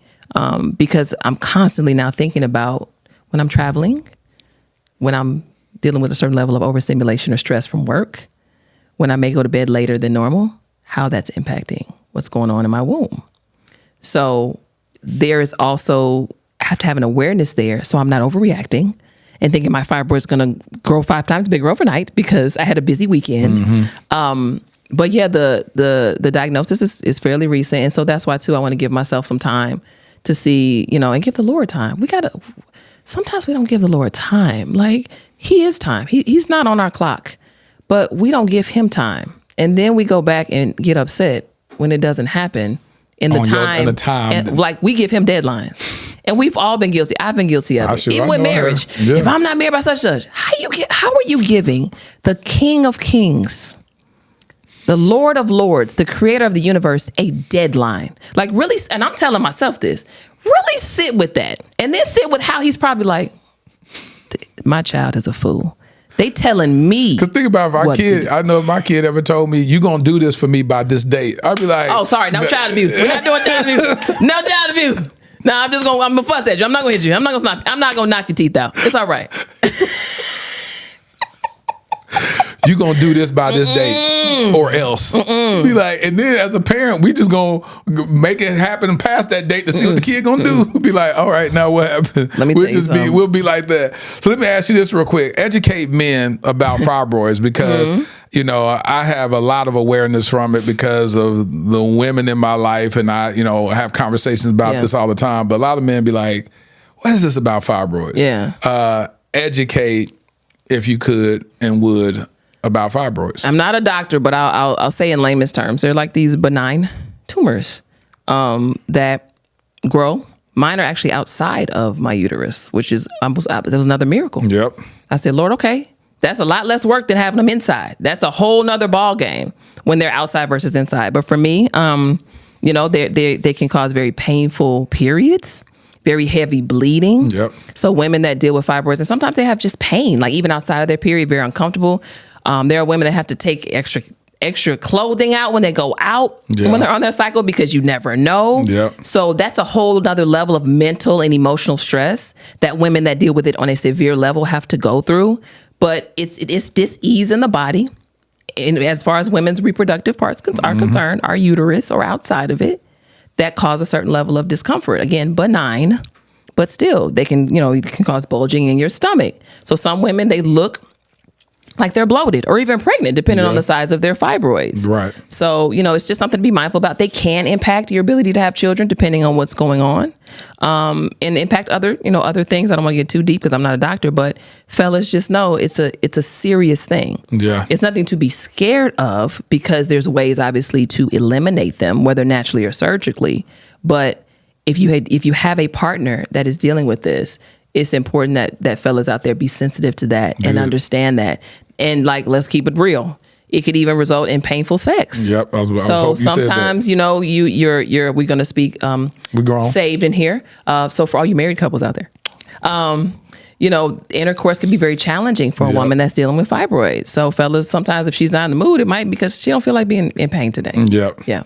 Because I'm constantly now thinking about when I'm traveling, when I'm dealing with a certain level of overstimulation or stress from work, when I may go to bed later than normal, how that's impacting what's going on in my womb. So there is also, I have to have an awareness there so I'm not overreacting and thinking my fibroid's going to grow 5 times bigger overnight because I had a busy weekend. Mm-hmm. But yeah, the diagnosis is fairly recent. And so that's why too, I want to give myself some time to see, and give the Lord time. Sometimes we don't give the Lord time. Like he is time. He's not on our clock, but we don't give him time. And then we go back and get upset when it doesn't happen in the time. And, like we give him deadlines. And we've all been guilty. I've been guilty of it. Even with marriage. Yeah. If I'm not married by such and such, how are you giving the King of Kings, the Lord of Lords, the creator of the universe, a deadline? Like really, and I'm telling myself this, really sit with that. And then sit with how he's probably like, my child is a fool. They telling me.
Because think about if our kid, I know if my kid ever told me, you going to do this for me by this date. I'd be like.
Oh, sorry. No child abuse. We're not doing child abuse. No child abuse. No, I'm going to fuss at you. I'm not going to hit you. I'm not going to slap you. I'm not going to knock your teeth out. It's all right.
You going to do this by this date or else. Be like, and then as a parent, we just going to make it happen past that date to see what the kid going to do. Be like, all right, now what happened?
Let me tell you something.
We'll be like that. So let me ask you this real quick. Educate men about fibroids because, you know, I have a lot of awareness from it because of the women in my life. And I, you know, have conversations about this all the time. But a lot of men be like, what is this about fibroids?
Yeah.
Educate, if you could and would, about fibroids.
I'm not a doctor, but I'll say in layman's terms, they're like these benign tumors that grow. Mine are actually outside of my uterus, which is almost, that was another miracle.
Yep.
I said, Lord, okay, that's a lot less work than having them inside. That's a whole nother ball game when they're outside versus inside. But for me, you know, they can cause very painful periods, very heavy bleeding.
Yep.
So women that deal with fibroids, and sometimes they have just pain, like even outside of their period, very uncomfortable. There are women that have to take extra clothing out when they go out when they're on their cycle because you never know.
Yep.
So that's a whole other level of mental and emotional stress that women that deal with it on a severe level have to go through. But it's dis-ease in the body. And as far as women's reproductive parts are concerned, our uterus or outside of it, that cause a certain level of discomfort. Again, benign, but still they can, you know, it can cause bulging in your stomach. So some women, they look like they're bloated or even pregnant, depending on the size of their fibroids.
Right. So,
you know, it's just something to be mindful about. They can impact your ability to have children depending on what's going on, and impact other things. I don't want to get too deep because I'm not a doctor, but fellas, just know it's a serious thing.
Yeah.
It's nothing to be scared of because there's ways obviously to eliminate them, whether naturally or surgically. But if you have a partner that is dealing with this, it's important that fellas out there be sensitive to that and understand that. And like, let's keep it real. It could even result in painful sex.
Yep.
So sometimes, you know, we're going to speak saved in here. So for all you married couples out there, you know, intercourse can be very challenging for a woman that's dealing with fibroids. So fellas, sometimes if she's not in the mood, it might be because she don't feel like being in pain today.
Yep.
Yeah.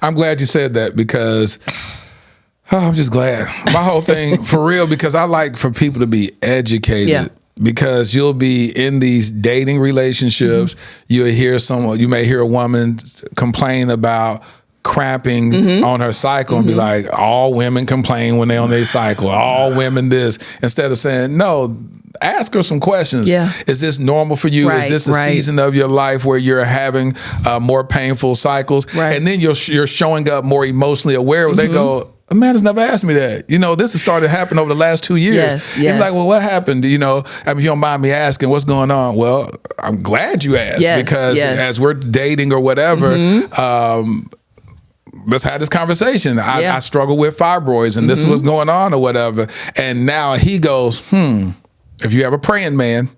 I'm glad you said that because I'm just glad. My whole thing for real, because I like for people to be educated. Yeah. Because you'll be in these dating relationships, you may hear a woman complain about cramping on her cycle and be like, all women complain when they're on their cycle, all women this, instead of saying, no, ask her some questions. Yeah. Is this normal for you? Is this a season of your life where you're having more painful cycles? Right. And then you're showing up more emotionally aware. They go, a man has never asked me that. You know, this has started happening over the last 2 years.
Yes.
You're like, well, what happened? You know, I mean, if you don't mind me asking, what's going on? Well, I'm glad you asked because as we're dating or whatever, let's have this conversation. I struggle with fibroids and this is what's going on or whatever. And now he goes, if you have a praying man,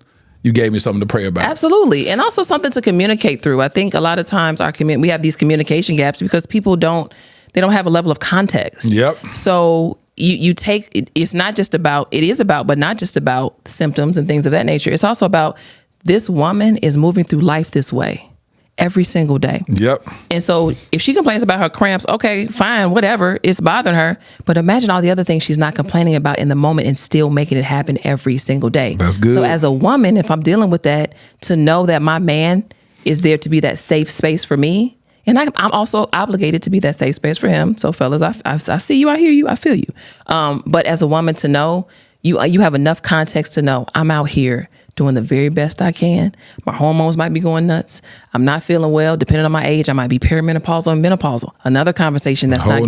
you gave me something to pray about.
Absolutely. And also something to communicate through. I think a lot of times we have these communication gaps because people don't have a level of context.
Yep.
So you take, it's not just about, it is about, but not just about symptoms and things of that nature. It's also about this woman is moving through life this way every single day.
Yep.
And so if she complains about her cramps, okay, fine, whatever, it's bothering her. But imagine all the other things she's not complaining about in the moment and still making it happen every single day.
That's good.
So as a woman, if I'm dealing with that, to know that my man is there to be that safe space for me. And I'm also obligated to be that safe space for him. So fellas, I see you, I hear you, I feel you. But as a woman, to know you have enough context to know I'm out here doing the very best I can. My hormones might be going nuts. I'm not feeling well. Depending on my age, I might be perimenopausal and menopausal. Another conversation that's not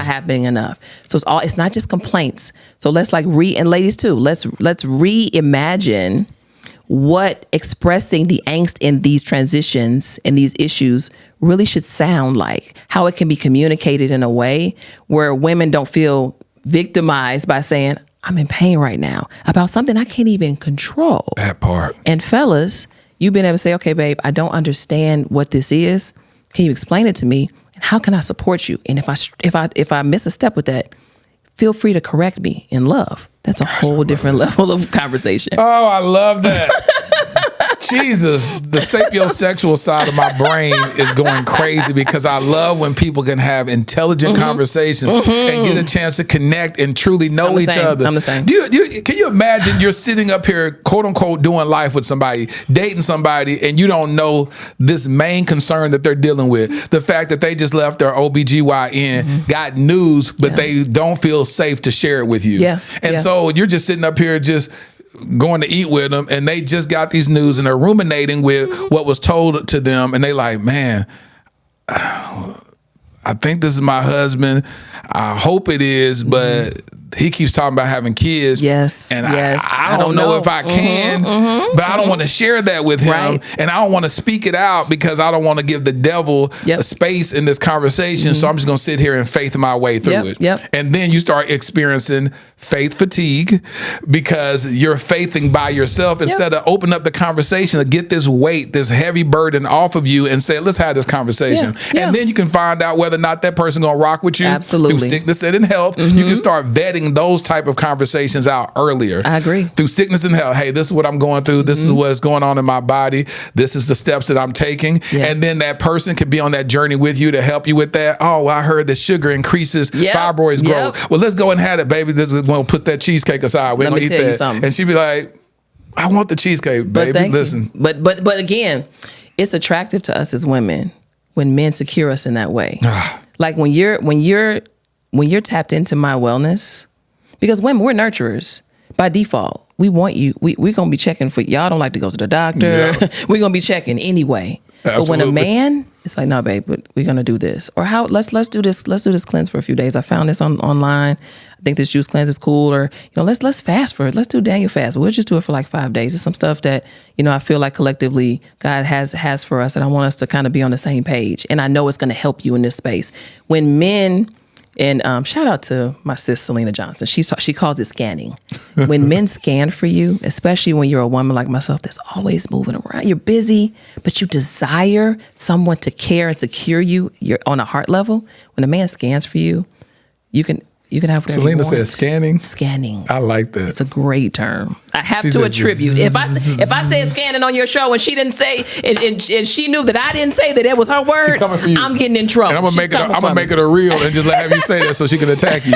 happening enough. So it's not just complaints. So let's and ladies too, let's reimagine what expressing the angst in these transitions and these issues really should sound like, how it can be communicated in a way where women don't feel victimized by saying, I'm in pain right now about something I can't even control.
That part.
And fellas, you've been able to say, okay, babe, I don't understand what this is. Can you explain it to me? And how can I support you? And if I miss a step with that, feel free to correct me in love. That's a whole different level of conversation.
Oh, I love that. Jesus, the sapiosexual side of my brain is going crazy because I love when people can have intelligent conversations and get a chance to connect and truly know each other.
I'm the same.
Can you imagine you're sitting up here, quote unquote, doing life with somebody, dating somebody, and you don't know this main concern that they're dealing with. The fact that they just left their OBGYN, got news, but they don't feel safe to share it with you.
Yeah.
And so you're just sitting up here just going to eat with them, and they just got these news and they're ruminating with what was told to them, and they like, man, I think this is my husband. I hope it is, but he keeps talking about having kids.
Yes.
And
yes.
I don't know if I can, but I don't want to share that with him.
Right.
And I don't want to speak it out because I don't want to give the devil a space in this conversation. So I'm just going to sit here and faith my way through it. And then you start experiencing faith fatigue because you're faithing by yourself instead of open up the conversation to get this weight, this heavy burden off of you and say, let's have this conversation. And then you can find out whether or not that person going to rock with you through sickness and in health. You can start vetting those type of conversations out earlier.
I agree.
Through sickness and health. Hey, this is what I'm going through. This is what's going on in my body. This is the steps that I'm taking. And then that person can be on that journey with you to help you with that. Oh, I heard that sugar increases fibroids growth. Well, let's go and have it, baby. This is when we'll put that cheesecake aside. We're going to eat that. And she'd be like, I want the cheesecake, baby. Listen.
But again, it's attractive to us as women when men secure us in that way. Like when you're tapped into my wellness, because women, we're nurturers by default. We want you. We're going to be checking for y'all. Don't like to go to the doctor. We're going to be checking anyway. Absolutely. But when a man, it's like, no, babe, but we're going to do this. Or let's do this. Let's do this cleanse for a few days. I found this online. I think this juice cleanse is cool. Or, let's fast for it. Let's do Daniel fast. We'll just do it for like 5 days. It's some stuff that, I feel like collectively God has for us. And I want us to kind of be on the same page. And I know it's going to help you in this space. When men, and shout out to my sis, Selena Johnson. She calls it scanning. When men scan for you, especially when you're a woman like myself that's always moving around, you're busy, but you desire someone to care and secure you. You're on a heart level. When a man scans for you, you can have whatever
Selena
you want.
says scanning.
Scanning.
I like that.
It's a great term. I have to attribute. If I said scanning on your show and she didn't say, and she knew that I didn't say that it was her word, I'm getting in trouble.
And I'm gonna make it a reel and just have you say that so she can attack you.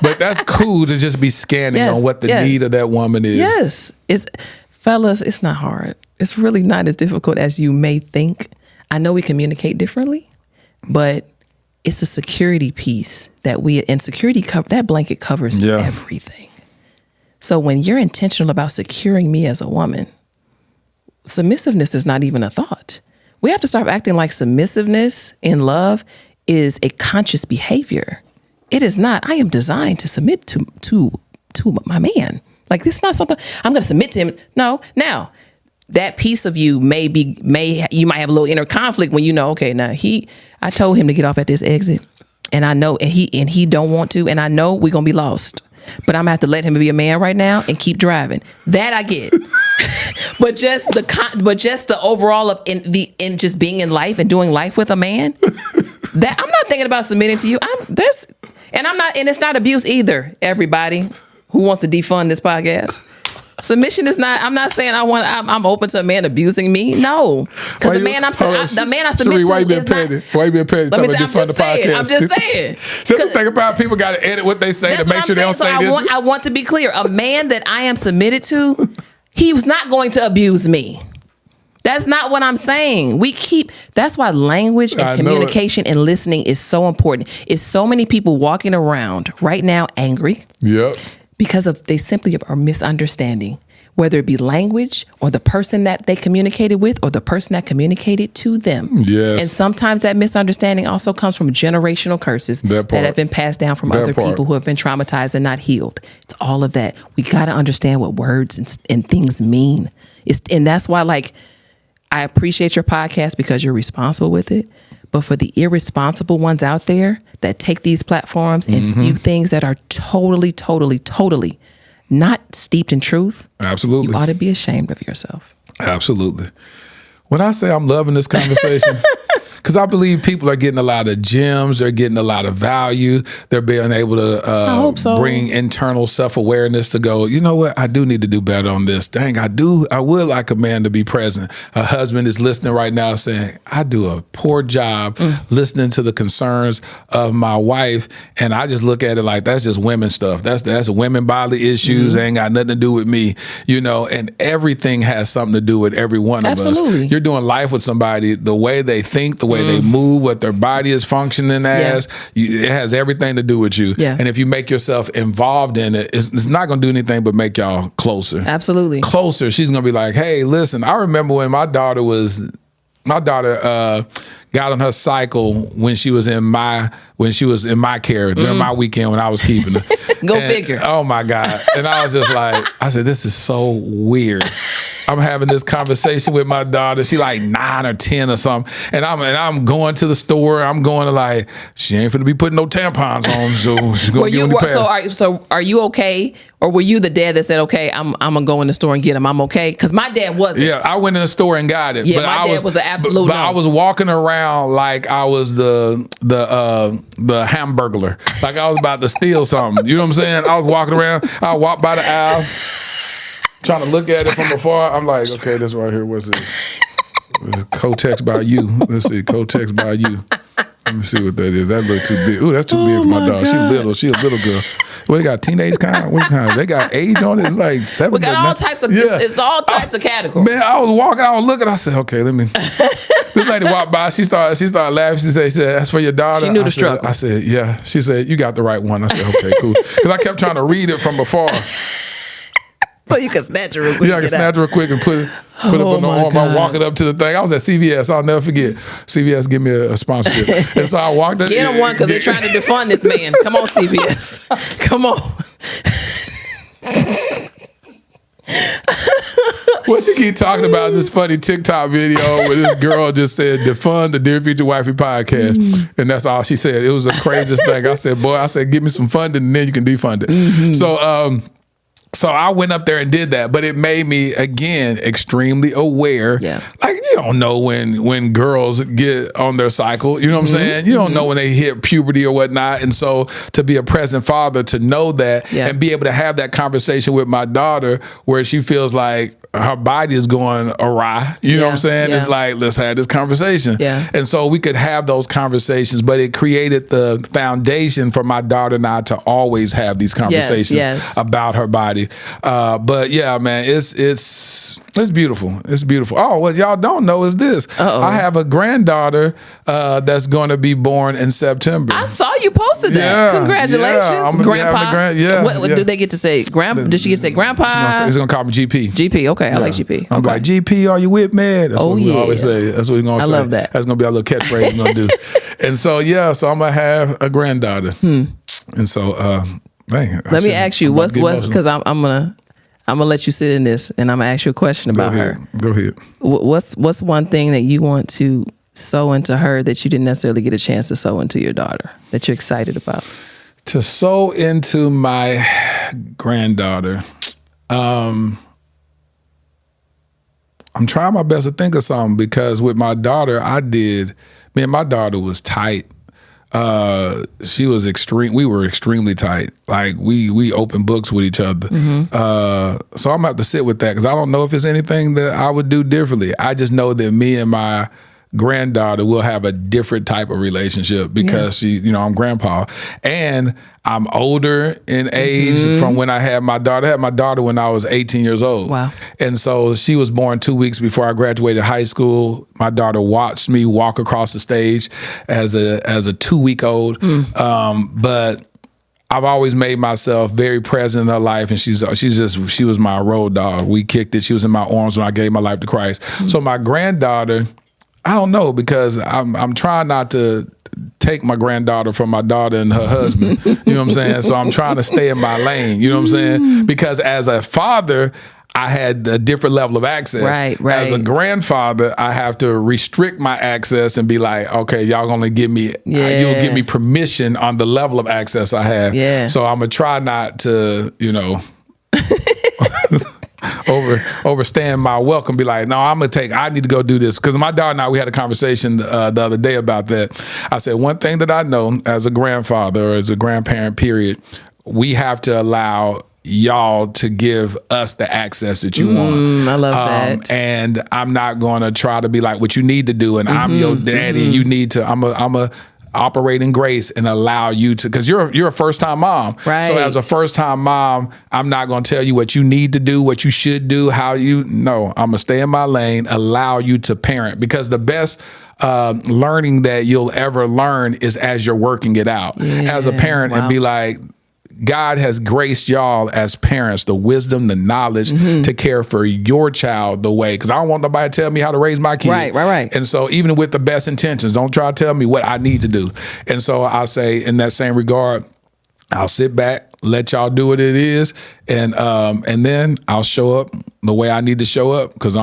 But that's cool to just be scanning on what the need of that woman is.
Yes, fellas, it's not hard. It's really not as difficult as you may think. I know we communicate differently, but it's a security piece and security that blanket covers everything. So when you're intentional about securing me as a woman, submissiveness is not even a thought. We have to start acting like submissiveness in love is a conscious behavior. It is not. I am designed to submit to my man. Like, this is not something I'm going to submit to him. No. Now, that piece of you you might have a little inner conflict when okay, now I told him to get off at this exit, and I know, and he don't want to, and I know we're gonna be lost, but I'm gonna have to let him be a man right now and keep driving. That I get, but just the overall of in just being in life and doing life with a man, that I'm not thinking about submitting to you. And it's not abuse either. Everybody who wants to defund this podcast. Submission is not. I'm not saying I'm open to a man abusing me. No, because the man I submit to
why you being
is
petty?
not.
Why you being petty?
I'm just saying.
Just think about people got to edit what they say to make sure they don't say this.
I want to be clear. A man that I am submitted to, he was not going to abuse me. That's not what I'm saying. That's why language and communication and listening is so important. It's so many people walking around right now angry.
Yep.
Because they simply are misunderstanding, whether it be language or the person that they communicated with or the person that communicated to them.
Yes.
And sometimes that misunderstanding also comes from generational curses that have been passed down from other people who have been traumatized and not healed. It's all of that. We got to understand what words and things mean. And that's why, I appreciate your podcast because you're responsible with it. But for the irresponsible ones out there that take these platforms and spew things that are totally, totally, totally not steeped in truth,
absolutely,
you ought to be ashamed of yourself.
Absolutely. When I say I'm loving this conversation, because I believe people are getting a lot of gems. They're getting a lot of value. They're being able to bring internal self-awareness to go, you know what? I do need to do better on this. Dang, I would like a man to be present. A husband is listening right now saying, I do a poor job listening to the concerns of my wife. And I just look at it like, that's just women stuff. That's women bodily issues. Ain't got nothing to do with me, you know, and everything has something to do with every one of us. You're doing life with somebody, the way they think, the way they move, what their body is functioning as, it has everything to do with you. Yeah. And if you make yourself involved in it, it's not going to do anything but make y'all closer.
Absolutely.
Closer. She's going to be like, hey, listen, I remember when my daughter got on her cycle when she was in my care during my weekend when I was keeping her.
Go figure.
Oh my God. And I was just like, I said, this is so weird. I'm having this conversation with my daughter. She like 9 or 10 or something. And I'm going to the store. I'm going to like, she ain't finna be putting no tampons on. So she's gonna get on the pads.
So are you okay? Or were you the dad that said, okay, I'm gonna go in the store and get him. I'm okay? Because my dad wasn't.
Yeah, I went in the store and got it.
Yeah, but my dad was an absolute
But
no.
I was walking around like I was the hamburglar. Like I was about to steal something. You know what I'm saying? I was walking around. I walked by the aisle, trying to look at it from afar. I'm like, okay, this right here, what's this? Kotex by you. Let's see, Kotex by you. Let me see what that is. That look too big. Ooh, that's too big for my dog. God. She a little girl. Well, they got teenage kind. What kind? They got age on it. It's like 7.
We got all types of. Yeah. It's all types of categories.
Man, I was walking. I was looking. I said, okay, let me. This lady walked by. She started laughing. She said, "That's for your daughter."
She knew the struggle.
I said, "Yeah." She said, "You got the right one." I said, "Okay, cool." Because I kept trying to read it from afar.
So you can snatch it real quick.
Yeah, I can snatch it real quick and put it up on the arm. I walk it up to the thing. I was at CVS. I'll never forget. CVS give me a sponsorship. And so I walked up.
Get him one because they're trying to defund this man. Come on, CVS. Come on.
What she keep talking about is this funny TikTok video where this girl just said, defund the Dear Future Wifey podcast. And that's all she said. It was the craziest thing. I said, boy, give me some funding and then you can defund it. So I went up there and did that, but it made me, again, extremely aware. Yeah. Like, you don't know when girls get on their cycle. You know what I'm saying? You don't know when they hit puberty or whatnot. And so to be a present father, to know that and be able to have that conversation with my daughter where she feels like her body is going awry. You know what I'm saying? It's like, let's have this conversation. Yeah. And so we could have those conversations, but it created the foundation for my daughter and I to always have these conversations about her body. But yeah, man, it's beautiful. It's beautiful. Oh, what y'all don't know is this. I have a granddaughter that's going to be born in September.
I saw you posted that. Congratulations,
I'm
Grandpa. What do they get to say? Did she get to say Grandpa?
He's going to call me GP.
GP, okay. I like GP.
I'm like, GP, are you with me? That's what we always say. That's what we're going to say. I
love that.
That's going to be our little catchphrase we're going to do. And so, so I'm going to have a granddaughter. And so,
let me ask you, what's because I'm gonna let you sit in this, and I'm gonna ask you a question about her.
Go ahead.
What's one thing that you want to sow into her that you didn't necessarily get a chance to sow into your daughter that you're excited about?
To sow into my granddaughter, I'm trying my best to think of something because with my daughter, me and my daughter was tight. She was we were extremely tight. Like we opened books with each other. So I'm gonna have to sit with that because I don't know if it's anything that I would do differently. I just know that me and my granddaughter will have a different type of relationship because I'm grandpa and I'm older in age from when I had my daughter. I had my daughter when I was 18 years old. Wow. And so she was born 2 weeks before I graduated high school. My daughter watched me walk across the stage as a 2-week-old. But I've always made myself very present in her life, and she was my road dog. We kicked it. She was in my arms when I gave my life to Christ. So my granddaughter, I don't know, because I'm trying not to take my granddaughter from my daughter and her husband. You know what I'm saying? So I'm trying to stay in my lane. You know what I'm saying? Because as a father, I had a different level of access. Right. As a grandfather, I have to restrict my access and be like, okay, y'all only give me, you'll give me permission on the level of access I have. Yeah. So I'm gonna try not to, overstand my welcome. Be like, no, I need to go do this. Because my daughter and I, we had a conversation the other day about that. I said, one thing that I know as a grandfather or as a grandparent, period, we have to allow y'all to give us the access that you want.
I love that.
And I'm not going to try to be like what you need to do. And I'm your daddy and you need to, I'm a operate in grace and allow you to, because you're a first-time mom.
Right.
So as a first-time mom, I'm not going to tell you what you need to do, what you should do, I'm going to stay in my lane, allow you to parent, because the best learning that you'll ever learn is as you're working it out as a parent. And be like, God has graced y'all as parents the wisdom, the knowledge to care for your child the way, because I don't want nobody to tell me how to raise my kid.
Right.
And so even with the best intentions, don't try to tell me what I need to do. And so I'll say, in that same regard, I'll sit back, let y'all do what it is, and then I'll show up the way I need to show up, because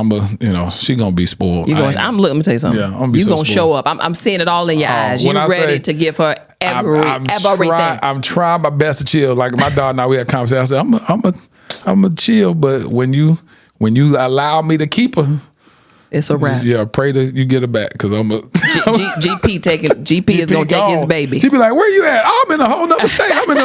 she gonna be spoiled.
Let me tell you something.
Yeah, I'm
you
so
gonna
spoiled.
show up. I'm seeing it all in your eyes. You ready to give her everything.
I'm trying my best to chill. Like my daughter and I, we had a conversation. I said, I'm a chill, but when you allow me to keep her,
it's a wrap.
Yeah, pray that you get her back, because
GP is gonna take his baby.
She be like, "Where you at? I'm in a whole nother state. I'm in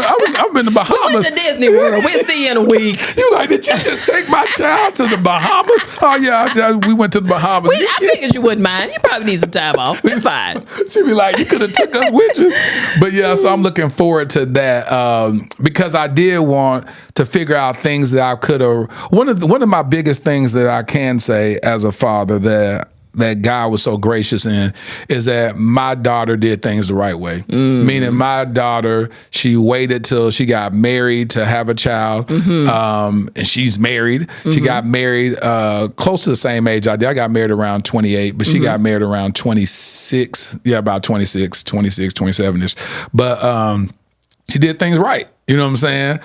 the Bahamas.
We went to Disney World. We'll see you in a week."
You like, did you just take my child to the Bahamas? Oh yeah, we went to the Bahamas.
I figured you wouldn't mind. You probably need some time off. It's fine.
She be like, you could have took us with you. But yeah, so I'm looking forward to that, because I did want to figure out things that I could have. One of my biggest things that I can say as a father that God was so gracious in is that my daughter did things the right way. Meaning my daughter, she waited till she got married to have a child. And she's married. She got married close to the same age I did. I got married around 28, but she got married around 26. Yeah, about 26, 27-ish. But she did things right. You know what I'm saying?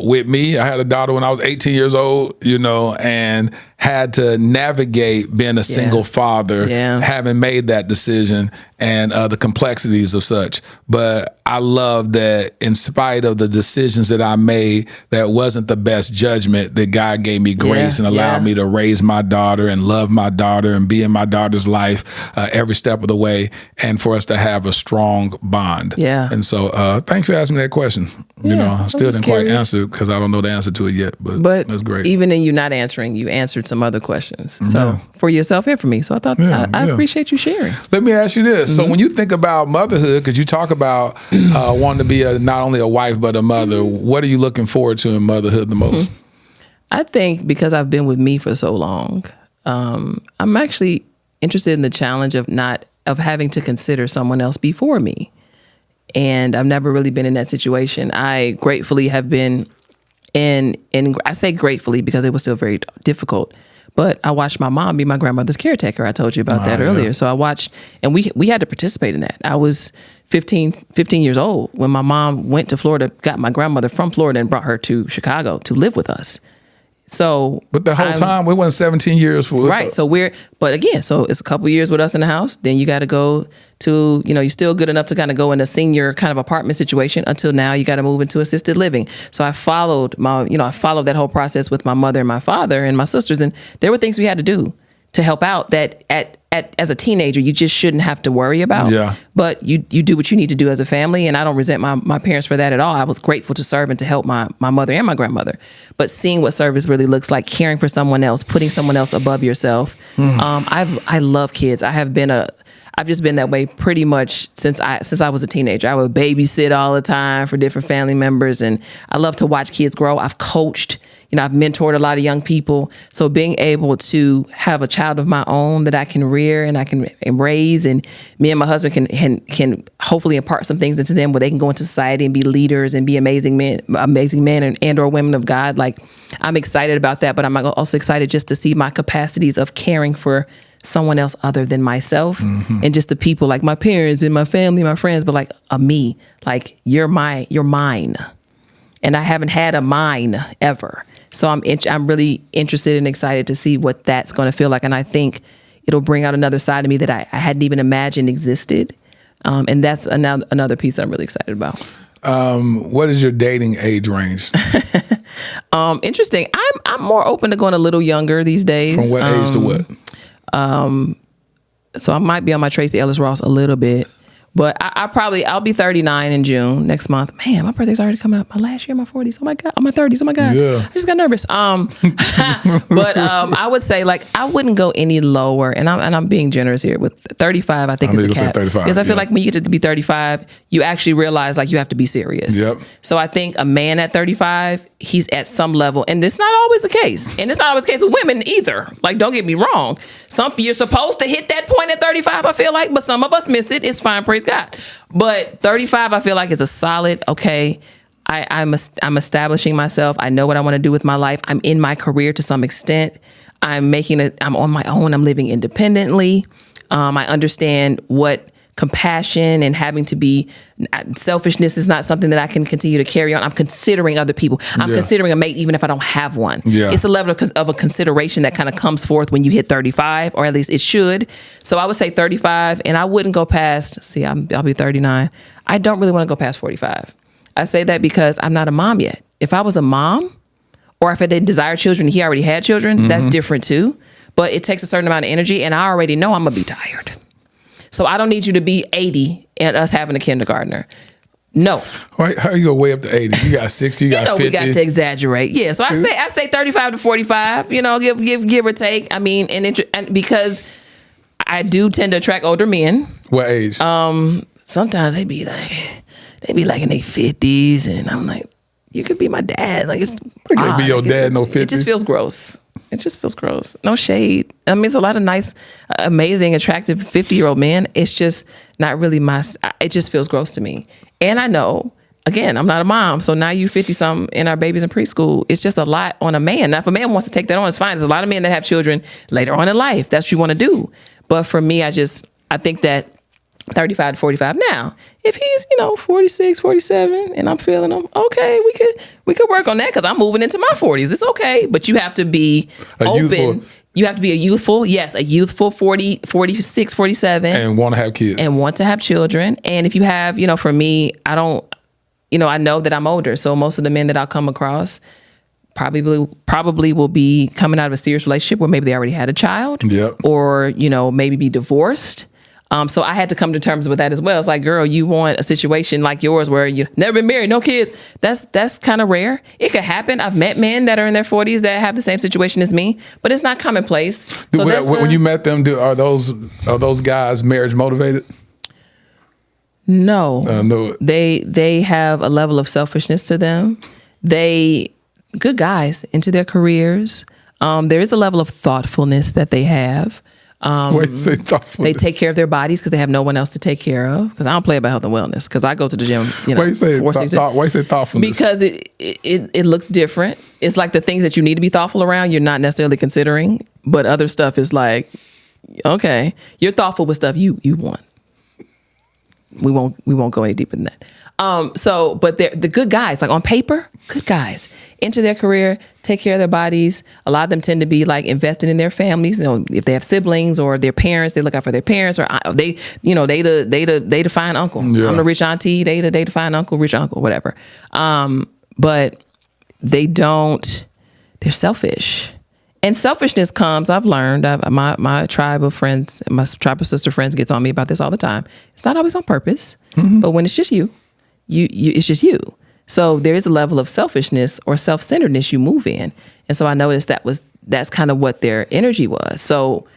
With me, I had a daughter when I was 18 years old, and had to navigate being a single father, having made that decision, and the complexities of such. But I love that in spite of the decisions that I made, that wasn't the best judgment, that God gave me grace and allowed me to raise my daughter and love my daughter and be in my daughter's life every step of the way, and for us to have a strong bond. Yeah. And so thanks for asking me that question. I still didn't quite answer, because I don't know the answer to it yet, but that's great.
Even in you not answering, you answered some other questions. So for yourself and for me. So I thought I appreciate you sharing.
Let me ask you this. So when you think about motherhood, because you talk about wanting to be not only a wife, but a mother, what are you looking forward to in motherhood the most?
I think because I've been with me for so long, I'm actually interested in the challenge of having to consider someone else before me. And I've never really been in that situation. I gratefully have been in I say gratefully because it was still very difficult, but I watched my mom be my grandmother's caretaker. I told you about that earlier. So I watched, and we had to participate in that. I was 15 years old when my mom went to Florida, got my grandmother from Florida and brought her to Chicago to live with us. So,
but the whole time we went 17 years for
right. So but again, so it's a couple years with us in the house. Then you got to go to, you're still good enough to kind of go in a senior kind of apartment situation until now you got to move into assisted living. So I followed that whole process with my mother and my father and my sisters. And there were things we had to do to help out that as a teenager, you just shouldn't have to worry about. Yeah. But you do what you need to do as a family. And I don't resent my parents for that at all. I was grateful to serve and to help my mother and my grandmother. But seeing what service really looks like, caring for someone else, putting someone else above yourself. I love kids. I've just been that way pretty much since I was a teenager. I would babysit all the time for different family members. And I love to watch kids grow. I've coached. I've mentored a lot of young people. So being able to have a child of my own that I can rear and I can raise, and me and my husband can hopefully impart some things into them where they can go into society and be leaders and be amazing men and or women of God. Like, I'm excited about that, but I'm also excited just to see my capacities of caring for someone else other than myself, and just the people like my parents and my family, my friends, but like a me, like you're mine. And I haven't had a mine ever. So I'm really interested and excited to see what that's going to feel like. And I think it'll bring out another side of me that I hadn't even imagined existed. And that's another piece that I'm really excited about.
What is your dating age range?
Interesting. I'm more open to going a little younger these days.
From what age to what?
So I might be on my Tracy Ellis Ross a little bit. But I'll be 39 in June next month. Man, my birthday's already coming up. My last year, my 40s. Oh my God. My 30s. Oh my God.
Yeah.
I just got nervous. But I would say like I wouldn't go any lower, and I'm being generous here with 35. I think is a cap
35,
because I feel like when you get to be 35, you actually realize like you have to be serious.
Yep.
So I think a man at 35, he's at some level, and it's not always the case, and it's not always the case with women either. Like, don't get me wrong. You're supposed to hit that point at 35. I feel like, but some of us miss it. It's fine. Praise God. But 35, I feel like is a solid, okay, I'm establishing myself. I know what I want to do with my life. I'm in my career to some extent. I'm on my own. I'm living independently. I understand what compassion and having to be selfishness is not something that I can continue to carry on. I'm considering other people. I'm considering a mate even if I don't have one. Yeah. It's a level of a consideration that kind of comes forth when you hit 35, or at least it should. So I would say 35, and I wouldn't go past, I'll be 39. I don't really want to go past 45. I say that because I'm not a mom yet. If I was a mom, or if I didn't desire children, he already had children, that's different too. But it takes a certain amount of energy, and I already know I'm going to be tired. So I don't need you to be 80 and us having a kindergartner. No.
How you go way up to 80? You got 60, you got 50.
We got to exaggerate. Yeah. So I say 35 to 45, give or take. I mean, and because I do tend to attract older men.
What age?
Sometimes they be like in their 50s, and I'm like, you could be my dad. Like, it's
I can't be your dad, no 50.
It just feels gross. It just feels gross. No shade. I mean, it's a lot of nice, amazing, attractive 50-year-old men. It's just not really it just feels gross to me. And I know, again, I'm not a mom. So now you 50-something and our baby's in preschool. It's just a lot on a man. Now, if a man wants to take that on, it's fine. There's a lot of men that have children later on in life. That's what you want to do. But for me, I think that 35 to 45. Now, if he's, 46, 47, and I'm feeling him, okay, we could work on that because I'm moving into my 40s. It's okay. But you have to be open. You have to be a youthful 40, 46, 47.
And want to have kids.
And want to have children. And if you have, for me, I don't, I know that I'm older. So most of the men that I'll come across probably will be coming out of a serious relationship where maybe they already had a child.
Yep.
Or, maybe be divorced. So I had to come to terms with that as well. It's like, girl, you want a situation like yours where you never been married, no kids. That's kind of rare. It could happen. I've met men that are in their 40s that have the same situation as me, but it's not commonplace. So
when you met them, are those guys marriage motivated?
No.
No.
They have a level of selfishness to them. Good guys into their careers. There is a level of thoughtfulness that they have.
Say thoughtfulness.
They take care of their bodies because they have no one else to take care of. Because I don't play about health and wellness. Because I go to the gym.
Why you say thoughtfulness?
Because it looks different. It's like the things that you need to be thoughtful around, you're not necessarily considering. But other stuff is like, okay, you're thoughtful with stuff you want. We won't go any deeper than that. But they're the good guys, like on paper, good guys into their career, take care of their bodies. A lot of them tend to be like invested in their families. If they have siblings or their parents, they look out for their parents, or they define uncle. Yeah. I'm the rich auntie. They define uncle, rich uncle, whatever. But they don't. They're selfish. And selfishness comes, I've learned, my tribe of friends, my tribe of sister friends gets on me about this all the time. It's not always on purpose, but when it's just you, it's just you. So there is a level of selfishness or self-centeredness you move in. And so I noticed that's kind of what their energy was. So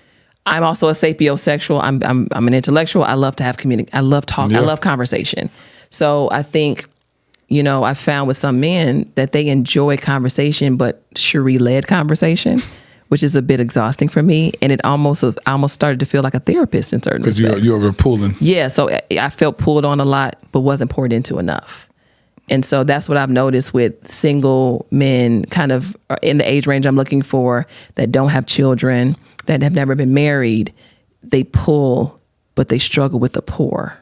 I'm also a sapiosexual. I'm an intellectual. I love to have I love talk. Yeah. I love conversation. So I think, I found with some men that they enjoy conversation, but Shari-led conversation, which is a bit exhausting for me. And I almost started to feel like a therapist in certain respects.
Because you were pulling.
Yeah. So I felt pulled on a lot, but wasn't poured into enough. And so that's what I've noticed with single men kind of in the age range I'm looking for that don't have children, that have never been married. They pull, but they struggle with the pour.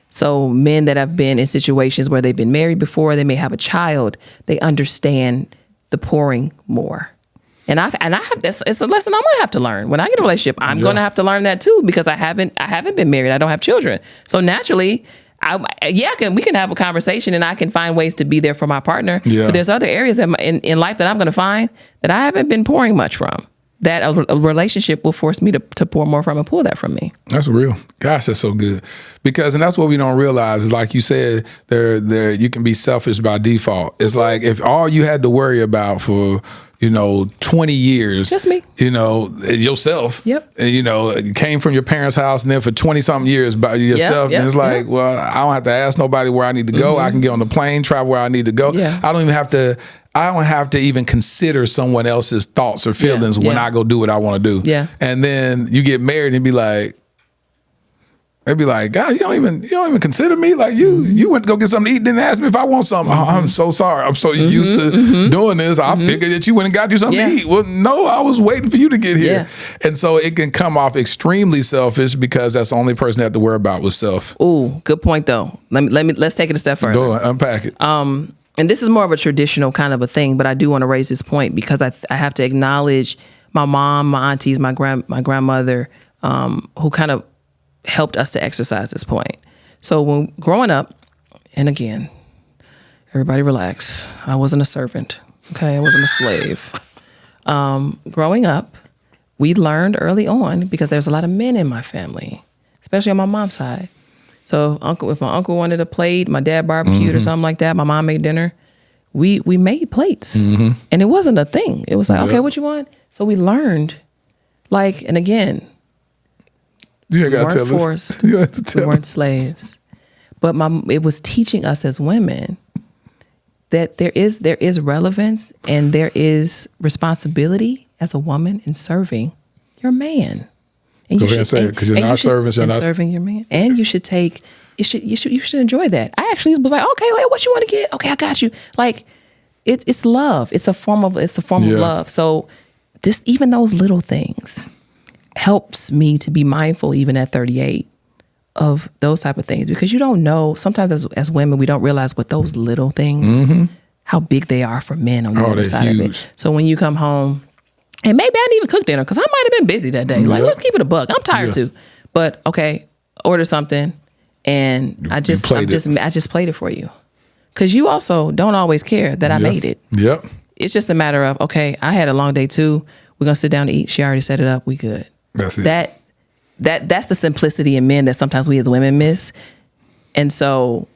So men that have been in situations where they've been married before, they may have a child, they understand the pouring more. And I have this. It's a lesson I'm gonna have to learn when I get a relationship. I'm gonna have to learn that too, because I haven't been married. I don't have children. So naturally, we can have a conversation and I can find ways to be there for my partner.
Yeah.
But there's other areas in life that I'm going to find that I haven't been pouring much from. That a relationship will force me to pour more from and pull that from me.
That's real. Gosh, that's so good. And that's what we don't realize is, like you said, you can be selfish by default. It's like if all you had to worry about for 20 years,
just me,
yourself.
Yep.
And, you came from your parents' house and then for 20 something years by yourself.
Yep.
And it's like, well, I don't have to ask nobody where I need to go. I can get on the plane, travel where I need to go.
Yeah.
I don't have to even consider someone else's thoughts or feelings when I go do what I want to do.
Yeah.
And then you get married and be like, God, you don't even consider me. Like you went to go get something to eat, didn't ask me if I want something. Oh, I'm so sorry. I'm so used to doing this. I figured that you went and got you something to eat. Well, no, I was waiting for you to get here. Yeah. And so it can come off extremely selfish because that's the only person they have to worry about with self.
Ooh, good point though. Let's take it a step further.
Go ahead, unpack it.
And this is more of a traditional kind of a thing, but I do want to raise this point because I have to acknowledge my mom, my aunties, my grandmother, who kind of helped us to exercise this point. So when growing up, and again, everybody relax. I wasn't a servant. Okay, I wasn't a slave. Growing up, we learned early on because there's a lot of men in my family, especially on my mom's side. So if my uncle wanted a plate, my dad barbecued or something like that, my mom made dinner, we made plates. And it wasn't a thing. It was like, okay, what you want? So we learned, and again,
we
weren't forced. We weren't slaves. But it was teaching us as women that there is relevance and there is responsibility as a woman in serving your man. And
go ahead and say it, because you're not servants. You're not
serving your man, and you should enjoy that. I actually was like, okay, wait, what you want to get? Okay, I got you. Like, it's love. It's a form of love. So, even those little things helps me to be mindful, even at 38, of those type of things, because you don't know. Sometimes as women, we don't realize what those little things, how big they are for men on the other side of it. So when you come home. And maybe I didn't even cook dinner because I might have been busy that day. Like, let's keep it a buck. I'm tired too. But okay, order something, and I just played it for you, because you also don't always care that I made it.
Yep.
It's just a matter of, okay, I had a long day too. We're gonna sit down to eat. She already set it up. We good.
That's it.
That's the simplicity in men that sometimes we as women miss, and so.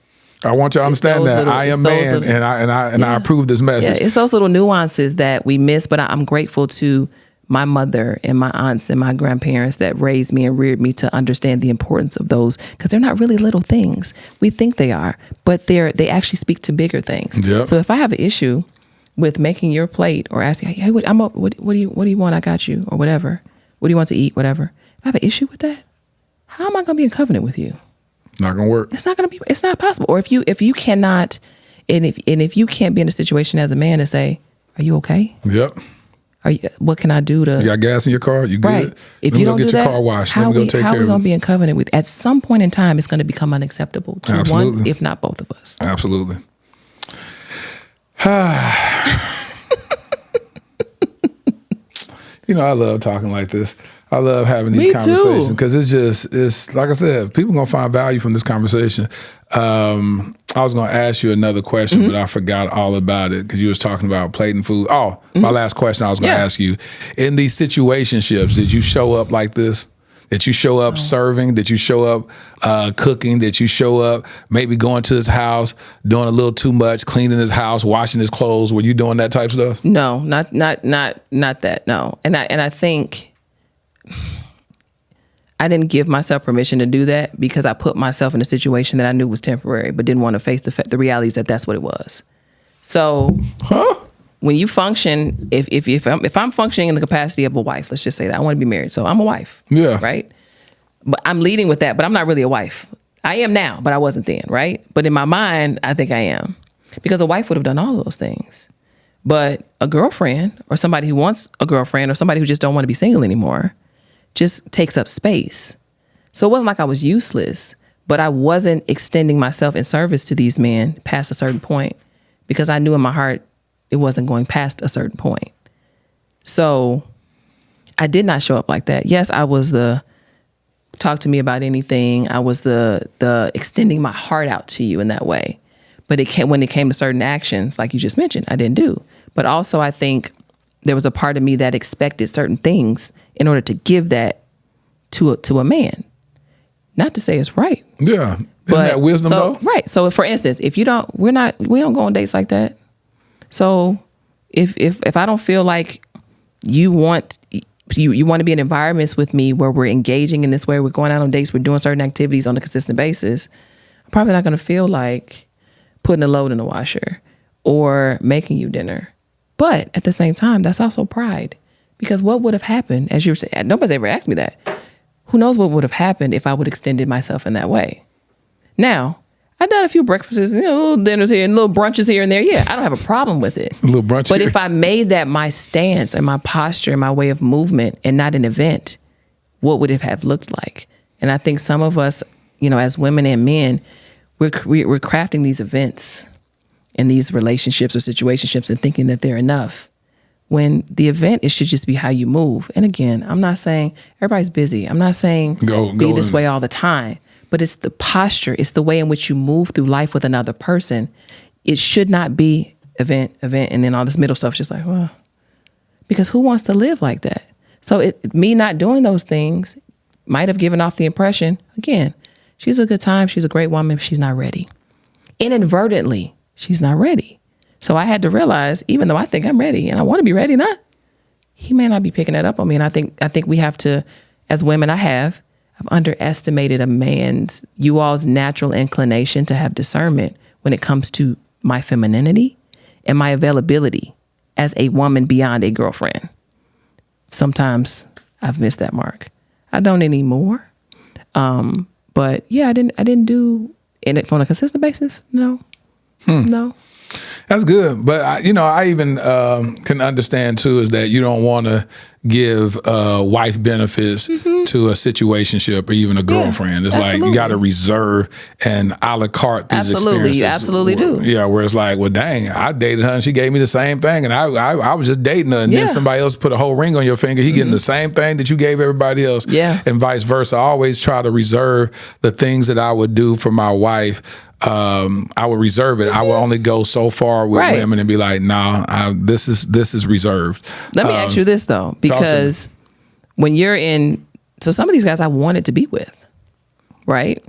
I want you to understand that I am man, and I approve this message.
Yeah, it's those little nuances that we miss, but I'm grateful to my mother and my aunts and my grandparents that raised me and reared me to understand the importance of those, because they're not really little things. We think they are, but they actually speak to bigger things. Yep. So if I have an issue with making your plate or asking, hey, what do you want? I got you, or whatever. What do you want to eat? Whatever. If I have an issue with that, how am I going to be in covenant with you?
Not gonna work.
It's not possible. Or if you cannot, and if you can't be in a situation as a man and say, "Are you okay?
Yep.
What can I do to?"
You got gas in your car? You good?
Right. If you don't
get
do
your
that,
car washed.
how are we
gonna
be in covenant with? At some point in time, it's going to become unacceptable to one, if not both of us.
Absolutely. I love talking like this. I love having these conversations because it's like I said, people gonna find value from this conversation. I was gonna ask you another question, but I forgot all about it because you was talking about plating food. Oh, my last question I was gonna ask you: in these situationships, did you show up like this? Did you show up serving? Did you show up cooking? Did you show up maybe going to his house, doing a little too much, cleaning his house, washing his clothes? Were you doing that type of stuff?
No, not that. No, and I think I didn't give myself permission to do that because I put myself in a situation that I knew was temporary, but didn't want to face the realities that that's what it was. So, when you function, if I'm functioning in the capacity of a wife, let's just say that I want to be married, so I'm a wife, right? But I'm leading with that, but I'm not really a wife. I am now, but I wasn't then, right? But in my mind, I think I am, because a wife would have done all of those things. But a girlfriend, or somebody who wants a girlfriend, or somebody who just don't want to be single anymore, just takes up space. So it wasn't like I was useless, but I wasn't extending myself in service to these men past a certain point, because I knew in my heart it wasn't going past a certain point. So I did not show up like that. Yes, I was the talk to me about anything. I was the extending my heart out to you in that way. But when it came to certain actions, like you just mentioned, I didn't do. But also, I think there was a part of me that expected certain things in order to give that to a man. Not to say it's right.
Yeah. Isn't that wisdom though?
Right. So for instance, if we don't go on dates like that. So if I don't feel like you want to be in environments with me where we're engaging in this way, we're going out on dates, we're doing certain activities on a consistent basis, I'm probably not going to feel like putting a load in the washer or making you dinner. But at the same time, that's also pride. Because what would have happened, as you were saying, nobody's ever asked me that. Who knows what would have happened if I would have extended myself in that way? Now, I've done a few breakfasts, little dinners here and little brunches here and there. Yeah, I don't have a problem with it.
A little brunch
But
here.
if I made that my stance and my posture and my way of movement and not an event, what would it have looked like? And I think some of us, as women and men, we're crafting these events and these relationships or situationships and thinking that they're enough, when the event, it should just be how you move. And again, I'm not saying everybody's busy. I'm not saying be this way all the time, but it's the posture. It's the way in which you move through life with another person. It should not be event, and then all this middle stuff just like, well, because who wants to live like that? So me not doing those things might have given off the impression, again, she's a good time. She's a great woman. She's not ready. Inadvertently, she's not ready. So I had to realize, even though I think I'm ready and I want to be ready, he may not be picking that up on me. And I think we have to, as women, I've underestimated you all's natural inclination to have discernment when it comes to my femininity and my availability as a woman beyond a girlfriend. Sometimes I've missed that mark. I don't anymore. But yeah, I didn't do it on a consistent basis. No. No.
That's good. But I even can understand too is that you don't want to give wife benefits to a situationship or even a girlfriend. It's
absolutely.
like you got to reserve and a la carte these experiences.
You absolutely do.
Yeah, where it's like, well, dang, I dated her and she gave me the same thing, and I was just dating her, and then somebody else put a whole ring on your finger. He getting the same thing that you gave everybody else.
Yeah,
and vice versa. I always try to reserve the things that I would do for my wife. I would reserve it. I would only go so far with women and be like, nah, this is reserved.
Let me ask you this though, because when you're so some of these guys I wanted to be with, right?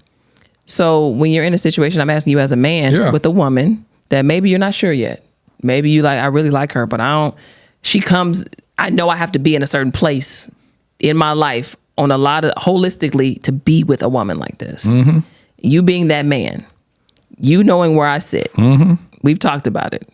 So when you're in a situation, I'm asking you as a man with a woman that maybe you're not sure yet. Maybe you I really like her, but I know I have to be in a certain place in my life on a lot of holistically to be with a woman like this. Mm-hmm. You being that man, you knowing where I sit. Mm-hmm. We've talked about it.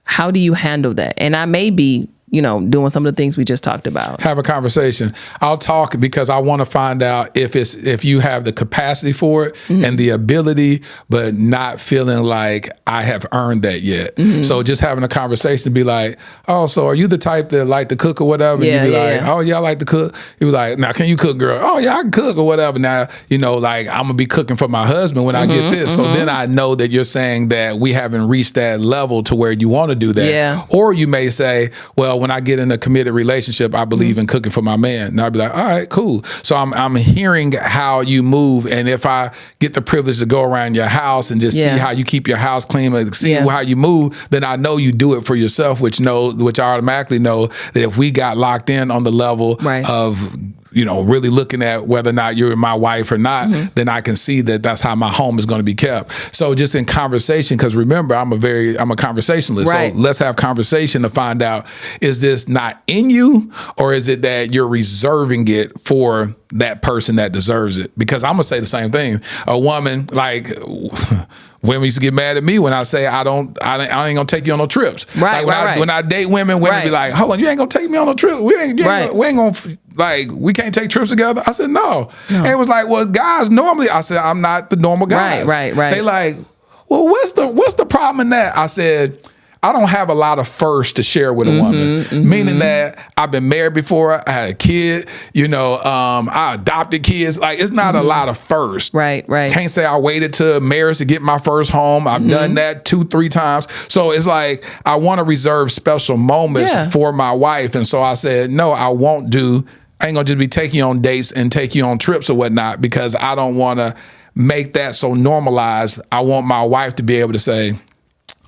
How do you handle that? And I may be, doing some of the things we just talked about.
Have a conversation. I'll talk because I want to find out if you have the capacity for it and the ability, but not feeling like I have earned that yet. Mm-hmm. So just having a conversation to be like, oh, so are you the type that like to cook or whatever?
Yeah,
you be like, oh yeah, I like to cook. You be like, now can you cook, girl? Oh yeah, I can cook or whatever. Now, I'm gonna be cooking for my husband when I get this. So then I know that you're saying that we haven't reached that level to where you want to do that.
Yeah.
Or you may say, well, when I get in a committed relationship, I believe in cooking for my man. And I'll be like, all right, cool. So I'm hearing how you move. And if I get the privilege to go around your house and just see how you keep your house clean, and see how you move, then I know you do it for yourself, which I automatically know that if we got locked in on the level of really looking at whether or not you're my wife or not, then I can see that that's how my home is going to be kept. So just in conversation, because remember, I'm a conversationalist. Right. So let's have conversation to find out, is this not in you, or is it that you're reserving it for that person that deserves it? Because I'm going to say the same thing. A woman, women used to get mad at me when I say I ain't gonna take you on no trips.
Right,
When I date women be like, hold on, you ain't gonna take me on no trip. We ain't gonna we can't take trips together. I said, no. And it was like, well, guys normally, I said, I'm not the normal guys.
Right.
They like, well, what's the problem in that? I said, I don't have a lot of firsts to share with a woman, meaning that I've been married before, I had a kid, I adopted kids. Like, it's not a lot of firsts.
Right.
Can't say I waited to marriage to get my first home. I've done that 2-3 times. So it's like, I want to reserve special moments for my wife. And so I said, no, I won't do I ain't gonna just be taking you on dates and take you on trips or whatnot because I don't want to make that so normalized. I want my wife to be able to say,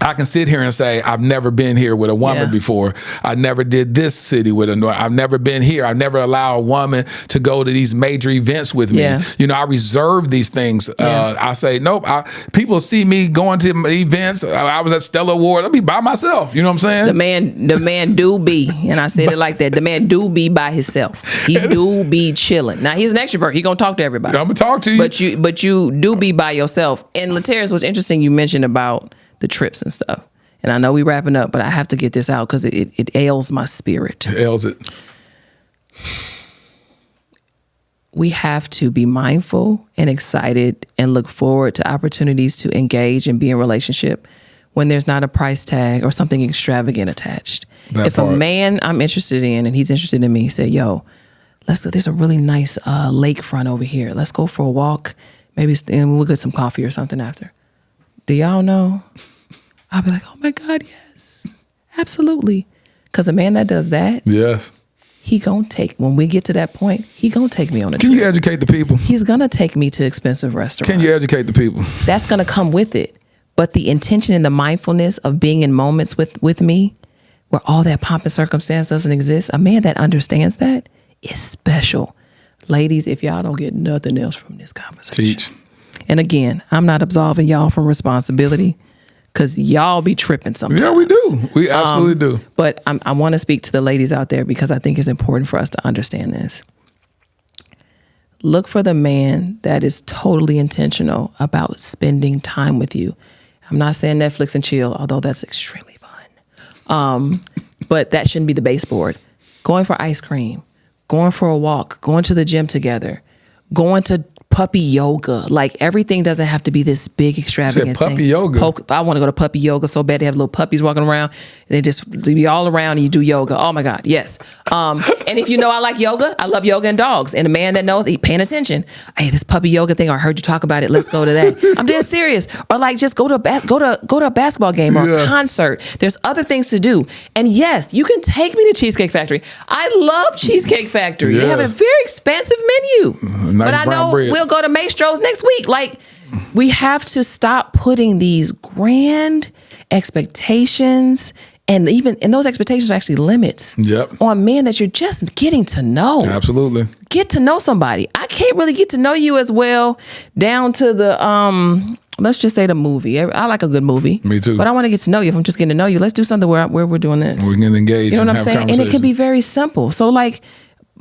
I can sit here and say, I've never been here with a woman before. I never did this city with I've never been here. I've never allowed a woman to go to these major events with me.
Yeah.
You know, I reserve these things. I say, nope. People see me going to events. I was at Stella Award. I'll be by myself. You know what I'm saying?
The man do be, and I said it like that. The man do be by himself. He do be chilling. Now he's an extrovert. He gonna talk to everybody.
I'm gonna talk to you.
But you do be by yourself. And Latarra, what's interesting, you mentioned about the trips and stuff. And I know we wrapping up, but I have to get this out because it ails my spirit.
It ails it.
We have to be mindful and excited and look forward to opportunities to engage and be in relationship when there's not a price tag or something extravagant attached. If a man I'm interested in and he's interested in me say, yo, let's go, there's a really nice lakefront over here. Let's go for a walk. Maybe and we'll get some coffee or something after. Do y'all know? I'll be like, oh my God, yes, absolutely. Because a man that does that,
yes,
he gonna take, when we get to that point, he gonna take me on a trip.
Can you educate the people?
He's gonna take me to expensive restaurants.
Can you educate the people?
That's gonna come with it. But the intention and the mindfulness of being in moments with me where all that pomp and circumstance doesn't exist, a man that understands that is special. Ladies, if y'all don't get nothing else from this conversation.
Teach.
And again, I'm not absolving y'all from responsibility because y'all be tripping sometimes.
Yeah, we do. We absolutely do.
But I want to speak to the ladies out there because I think it's important for us to understand this. Look for the man that is totally intentional about spending time with you. I'm not saying Netflix and chill, although that's extremely fun. But that shouldn't be the baseboard. Going for ice cream, going for a walk, going to the gym together, going to puppy yoga. Like everything doesn't have to be this big extravagant
puppy
thing.
yoga.
I want to go to puppy yoga so bad. They have little puppies walking around. They just be all around and you do yoga. Oh my God, yes. And if you know I like yoga, I love yoga and dogs. And a man that knows, he paying attention. Hey, this puppy yoga thing, I heard you talk about it. Let's go to that. I'm dead serious. Or like just go to a basketball game or a concert. There's other things to do. And yes, you can take me to Cheesecake Factory. I love Cheesecake Factory.
Yes.
They have a very expensive menu.
Nice
but I know
bread.
we'll go to Maestro's next week. Like, we have to stop putting these grand expectations, and those expectations are actually limits on men that you're just getting to know.
Absolutely. Get
to know somebody. I can't really get to know you as well down to the, let's just say the movie. I like a good movie.
Me too.
But I want to get to know you. If I'm just getting to know you, let's do something where we're doing this.
We can engage.
You know
and
what I'm
have
saying? And it can be very simple. So like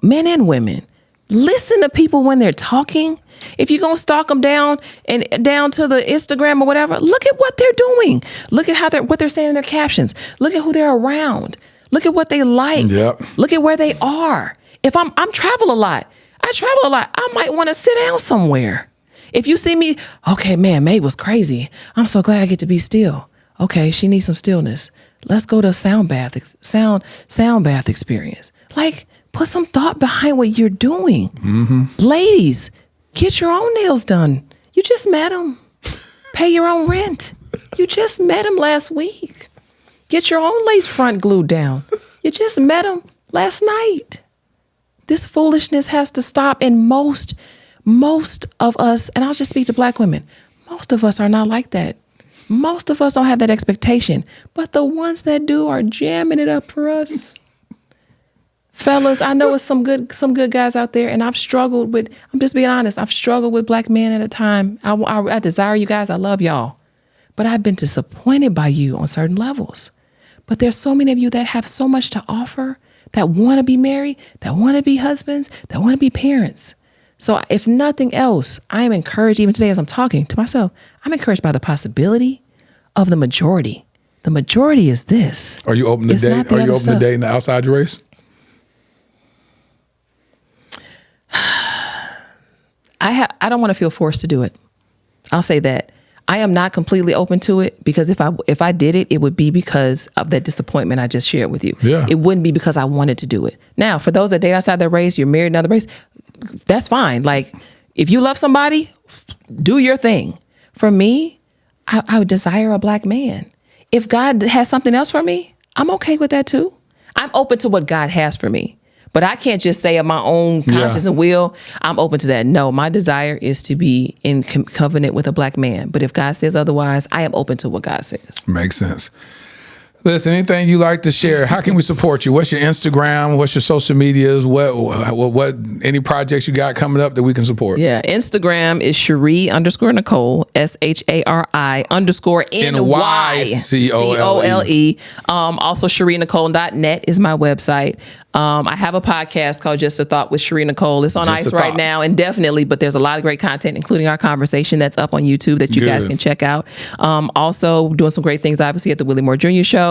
men and women, listen to people when they're talking. If you're going to stalk them down to the Instagram or whatever, look at what they're doing. Look at what they're saying in their captions. Look at who they're around. Look at what they like.
Yep.
Look at where they are. If I'm travel a lot. I might want to sit down somewhere. If you see me, okay, man, May was crazy. I'm so glad I get to be still. Okay, she needs some stillness. Let's go to a sound bath experience. Like, put some thought behind what you're doing. Mm-hmm. Ladies, get your own nails done. You just met him. Pay your own rent. You just met him last week. Get your own lace front glued down. You just met him last night. This foolishness has to stop. And most of us, and I'll just speak to Black women, most of us are not like that. Most of us don't have that expectation. But the ones that do are jamming it up for us. Fellas, I know it's some good guys out there, and I'm just being honest, I've struggled with Black men at a time. I desire you guys. I love y'all. But I've been disappointed by you on certain levels. But there's so many of you that have so much to offer, that want to be married, that want to be husbands, that want to be parents. So if nothing else, I am encouraged, even today as I'm talking to myself, I'm encouraged by the possibility of the majority. The majority is this.
Are you open to date? Are you open to date in the outside race?
I don't want to feel forced to do it. I'll say that. I am not completely open to it because if I did it would be because of that disappointment I just shared with you.
Yeah.
It wouldn't be because I wanted to do it. Now, for those that date outside their race, you're married in another race, that's fine. Like, if you love somebody, do your thing. For me, I would desire a Black man. If God has something else for me, I'm okay with that too. I'm open to what God has for me. But I can't just say of my own conscience and will, I'm open to that. No, my desire is to be in covenant with a black man. But if God says otherwise, I am open to what God says.
Makes sense. Listen, anything you like to share? How can we support you? What's your Instagram? What's your social medias? What any projects you got coming up that we can support?
Yeah, Instagram is Shari _Nycole, SHARI_NYCOLE. Also, ShariNycole.net is my website. I have a podcast called Just a Thought with Shari Nycole. It's on ice right now indefinitely, but there's a lot of great content, including our conversation that's up on YouTube that you guys can check out. Also doing some great things, obviously, at the Willie Moore Jr. show.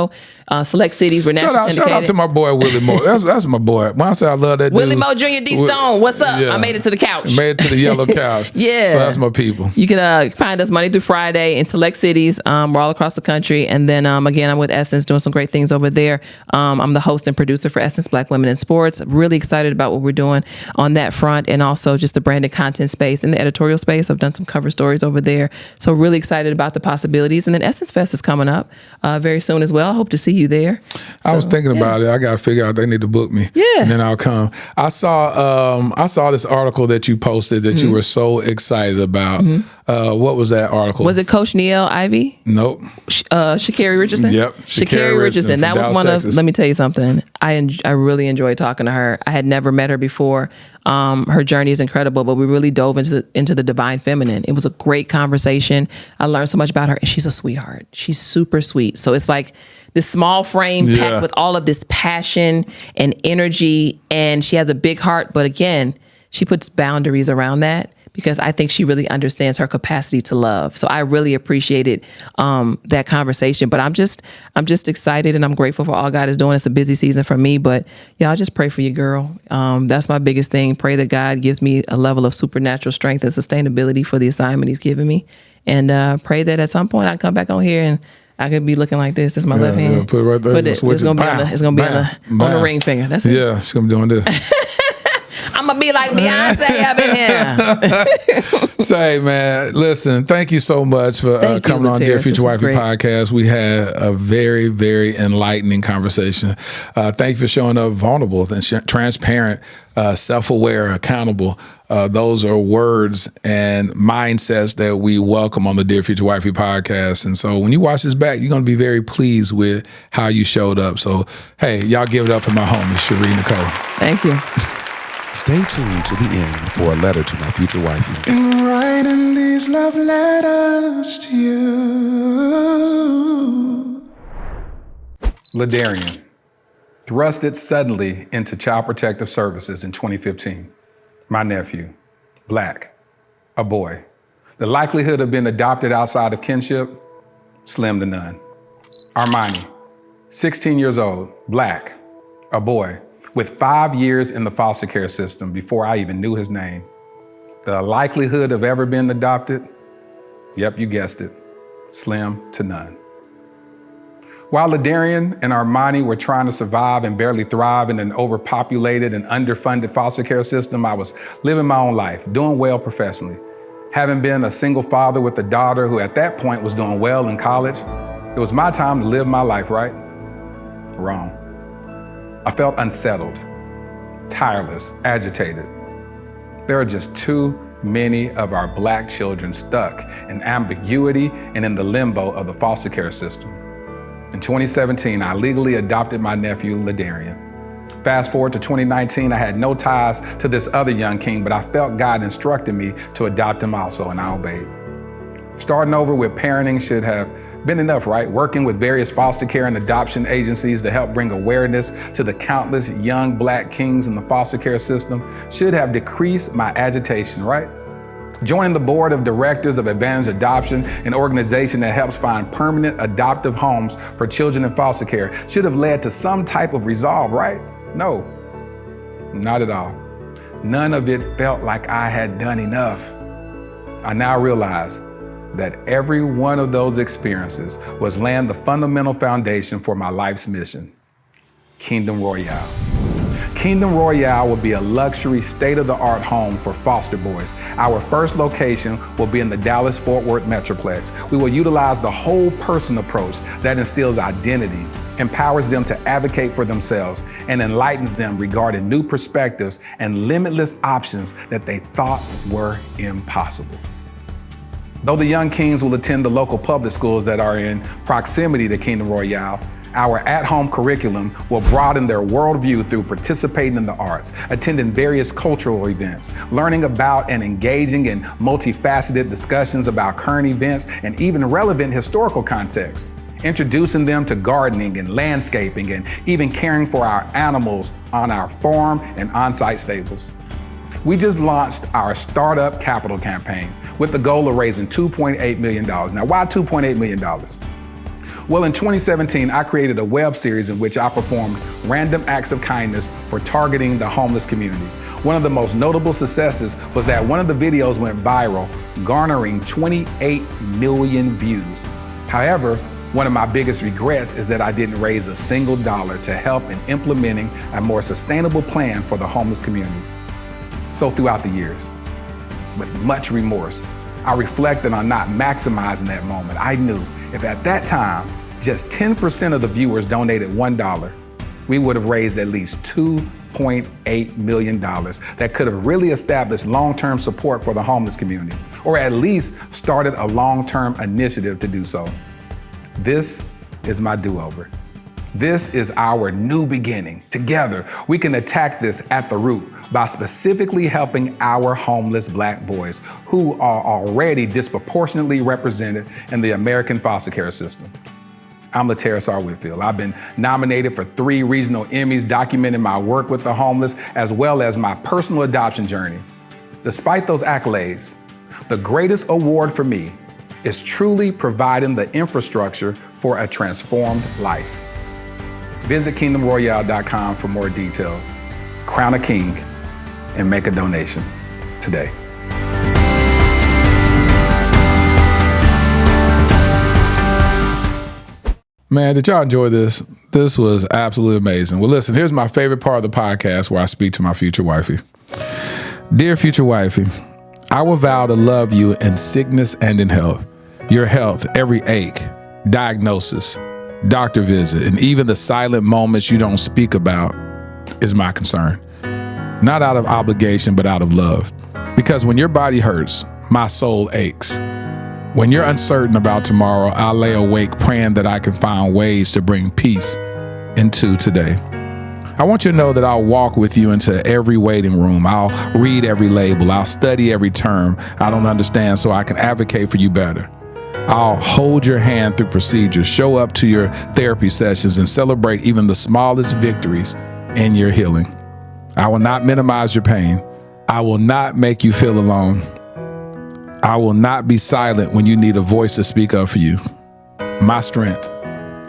Select cities. We're nationally syndicated.
Shout out to my boy, Willie Moore. That's my boy. When I say I love that dude.
Willie Moore Jr. D. Stone, what's up? I made it to the couch.
Made it to the yellow couch.
Yeah.
So that's my people.
You can find us Monday through Friday in select cities. We're all across the country. And then, again, I'm with Essence doing some great things over there. I'm the host and producer for Essence Black Women in Sports. Really excited about what we're doing on that front, and also just the branded content space and the editorial space. I've done some cover stories over there. So really excited about the possibilities. And then Essence Fest is coming up very soon as well. I hope to see you there.
I was thinking about it. I got to figure out they need to book me.
Yeah.
And then I'll come. I saw this article that you posted that you were so excited about. What was that article?
Was it Coach Neil Ivy?
Nope.
Sha'Carri Richardson?
Yep.
Sha'Carri Richardson. That was one of, let me tell you something. I really enjoyed talking to her. I had never met her before. Her journey is incredible, but we really dove into the divine feminine. It was a great conversation. I learned so much about her, and she's a sweetheart. She's super sweet. So it's like this small frame packed with all of this passion and energy, and she has a big heart. But again, she puts boundaries around that, because I think she really understands her capacity to love. So I really appreciated that conversation. But I'm just excited, and I'm grateful for all God is doing. It's a busy season for me, but y'all just pray for your girl. That's my biggest thing. Pray that God gives me a level of supernatural strength and sustainability for the assignment He's given me, and pray that at some point I come back on here and I could be looking like this. That's my left hand.
Yeah, put it right there.
But it's gonna be on the ring finger. That's it.
Yeah, she's gonna be doing this.
I'm gonna be like Beyonce up in here.
Say, man, listen, thank you so much for coming on Dear Future Wifey Podcast. We had a very, very enlightening conversation. Thank you for showing up vulnerable and transparent, self-aware, accountable. Those are words and mindsets that we welcome on the Dear Future Wifey Podcast. And so when you watch this back, you're going to be very pleased with how you showed up. So, hey, y'all give it up for my homie, Shari Nycole.
Thank you.
Stay tuned to the end for a letter to my future wifey.
And writing these love letters to you. Ladarian, thrusted suddenly into Child Protective Services in 2015. My nephew, black, a boy. The likelihood of being adopted outside of kinship, slim to none. Armani, 16 years old, black, a boy, with 5 years in the foster care system before I even knew his name. The likelihood of ever being adopted, yep, you guessed it, slim to none. While Ladarian and Armani were trying to survive and barely thrive in an overpopulated and underfunded foster care system, I was living my own life, doing well professionally. Having been a single father with a daughter who at that point was doing well in college, it was my time to live my life, right? Wrong. I felt unsettled, tireless, agitated. There are just too many of our black children stuck in ambiguity and in the limbo of the foster care system. In 2017, I legally adopted my nephew, Ladarian. Fast forward to 2019, I had no ties to this other young king, but I felt God instructed me to adopt him also, and I obeyed. Starting over with parenting should have been enough, right? Working with various foster care and adoption agencies to help bring awareness to the countless young black kings in the foster care system should have decreased my agitation, right? Joining the board of directors of Advantage Adoption, an organization that helps find permanent adoptive homes for children in foster care, should have led to some type of resolve, right? No, not at all. None of it felt like I had done enough. I now realize that every one of those experiences was laying the fundamental foundation for my life's mission, Kingdom Royale. Kingdom Royale will be a luxury, state-of-the-art home for foster boys. Our first location will be in the Dallas-Fort Worth Metroplex. We will utilize the whole person approach that instills identity, empowers them to advocate for themselves, and enlightens them regarding new perspectives and limitless options that they thought were impossible. Though the young kings will attend the local public schools that are in proximity to Kingdom Royale, our at-home curriculum will broaden their worldview through participating in the arts, attending various cultural events, learning about and engaging in multifaceted discussions about current events and even relevant historical context, introducing them to gardening and landscaping and even caring for our animals on our farm and on-site stables. We just launched our Startup Capital campaign with the goal of raising $2.8 million. Now, why $2.8 million? Well, in 2017, I created a web series in which I performed random acts of kindness for targeting the homeless community. One of the most notable successes was that one of the videos went viral, garnering 28 million views. However, one of my biggest regrets is that I didn't raise a single dollar to help in implementing a more sustainable plan for the homeless community. So throughout the years, with much remorse, I reflected on not maximizing that moment. I knew if at that time, just 10% of the viewers donated $1, we would have raised at least $2.8 million that could have really established long-term support for the homeless community, or at least started a long-term initiative to do so. This is my do-over. This is our new beginning. Together, we can attack this at the root by specifically helping our homeless Black boys who are already disproportionately represented in the American foster care system. I'm Latarra Whitfield. I've been nominated for 3 regional Emmys documenting my work with the homeless as well as my personal adoption journey. Despite those accolades, the greatest award for me is truly providing the infrastructure for a transformed life. Visit kingdomroyale.com for more details. Crown a king and make a donation today. Man, did y'all enjoy this? This was absolutely amazing. Well, listen, here's my favorite part of the podcast where I speak to my future wifey. Dear future wifey, I will vow to love you in sickness and in health. Your health, every ache, diagnosis, doctor visit, and even the silent moments you don't speak about is my concern. Not out of obligation, but out of love. Because when your body hurts, my soul aches. When you're uncertain about tomorrow, I lay awake praying that I can find ways to bring peace into today. I want you to know that I'll walk with you into every waiting room. I'll read every label. I'll study every term I don't understand so I can advocate for you better. I'll hold your hand through procedures, show up to your therapy sessions, and celebrate even the smallest victories in your healing. I will not minimize your pain. I will not make you feel alone. I will not be silent when you need a voice to speak up for you. My strength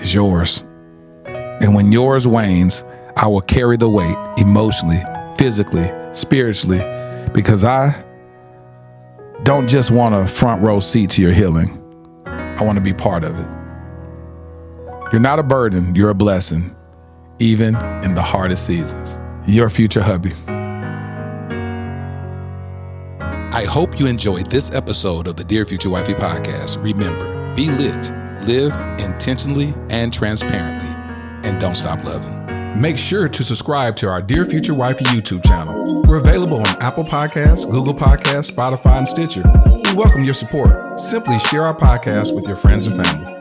is yours. And when yours wanes, I will carry the weight emotionally, physically, spiritually, because I don't just want a front row seat to your healing. I want to be part of it. You're not a burden, you're a blessing, even in the hardest seasons. Your future hubby.
I hope you enjoyed this episode of the Dear Future Wifey podcast. Remember, be lit, live intentionally and transparently, and don't stop loving.
Make sure to subscribe to our Dear Future Wifey YouTube channel. We're available on Apple Podcasts, Google Podcasts, Spotify, and Stitcher. We welcome your support. Simply share our podcast with your friends and family.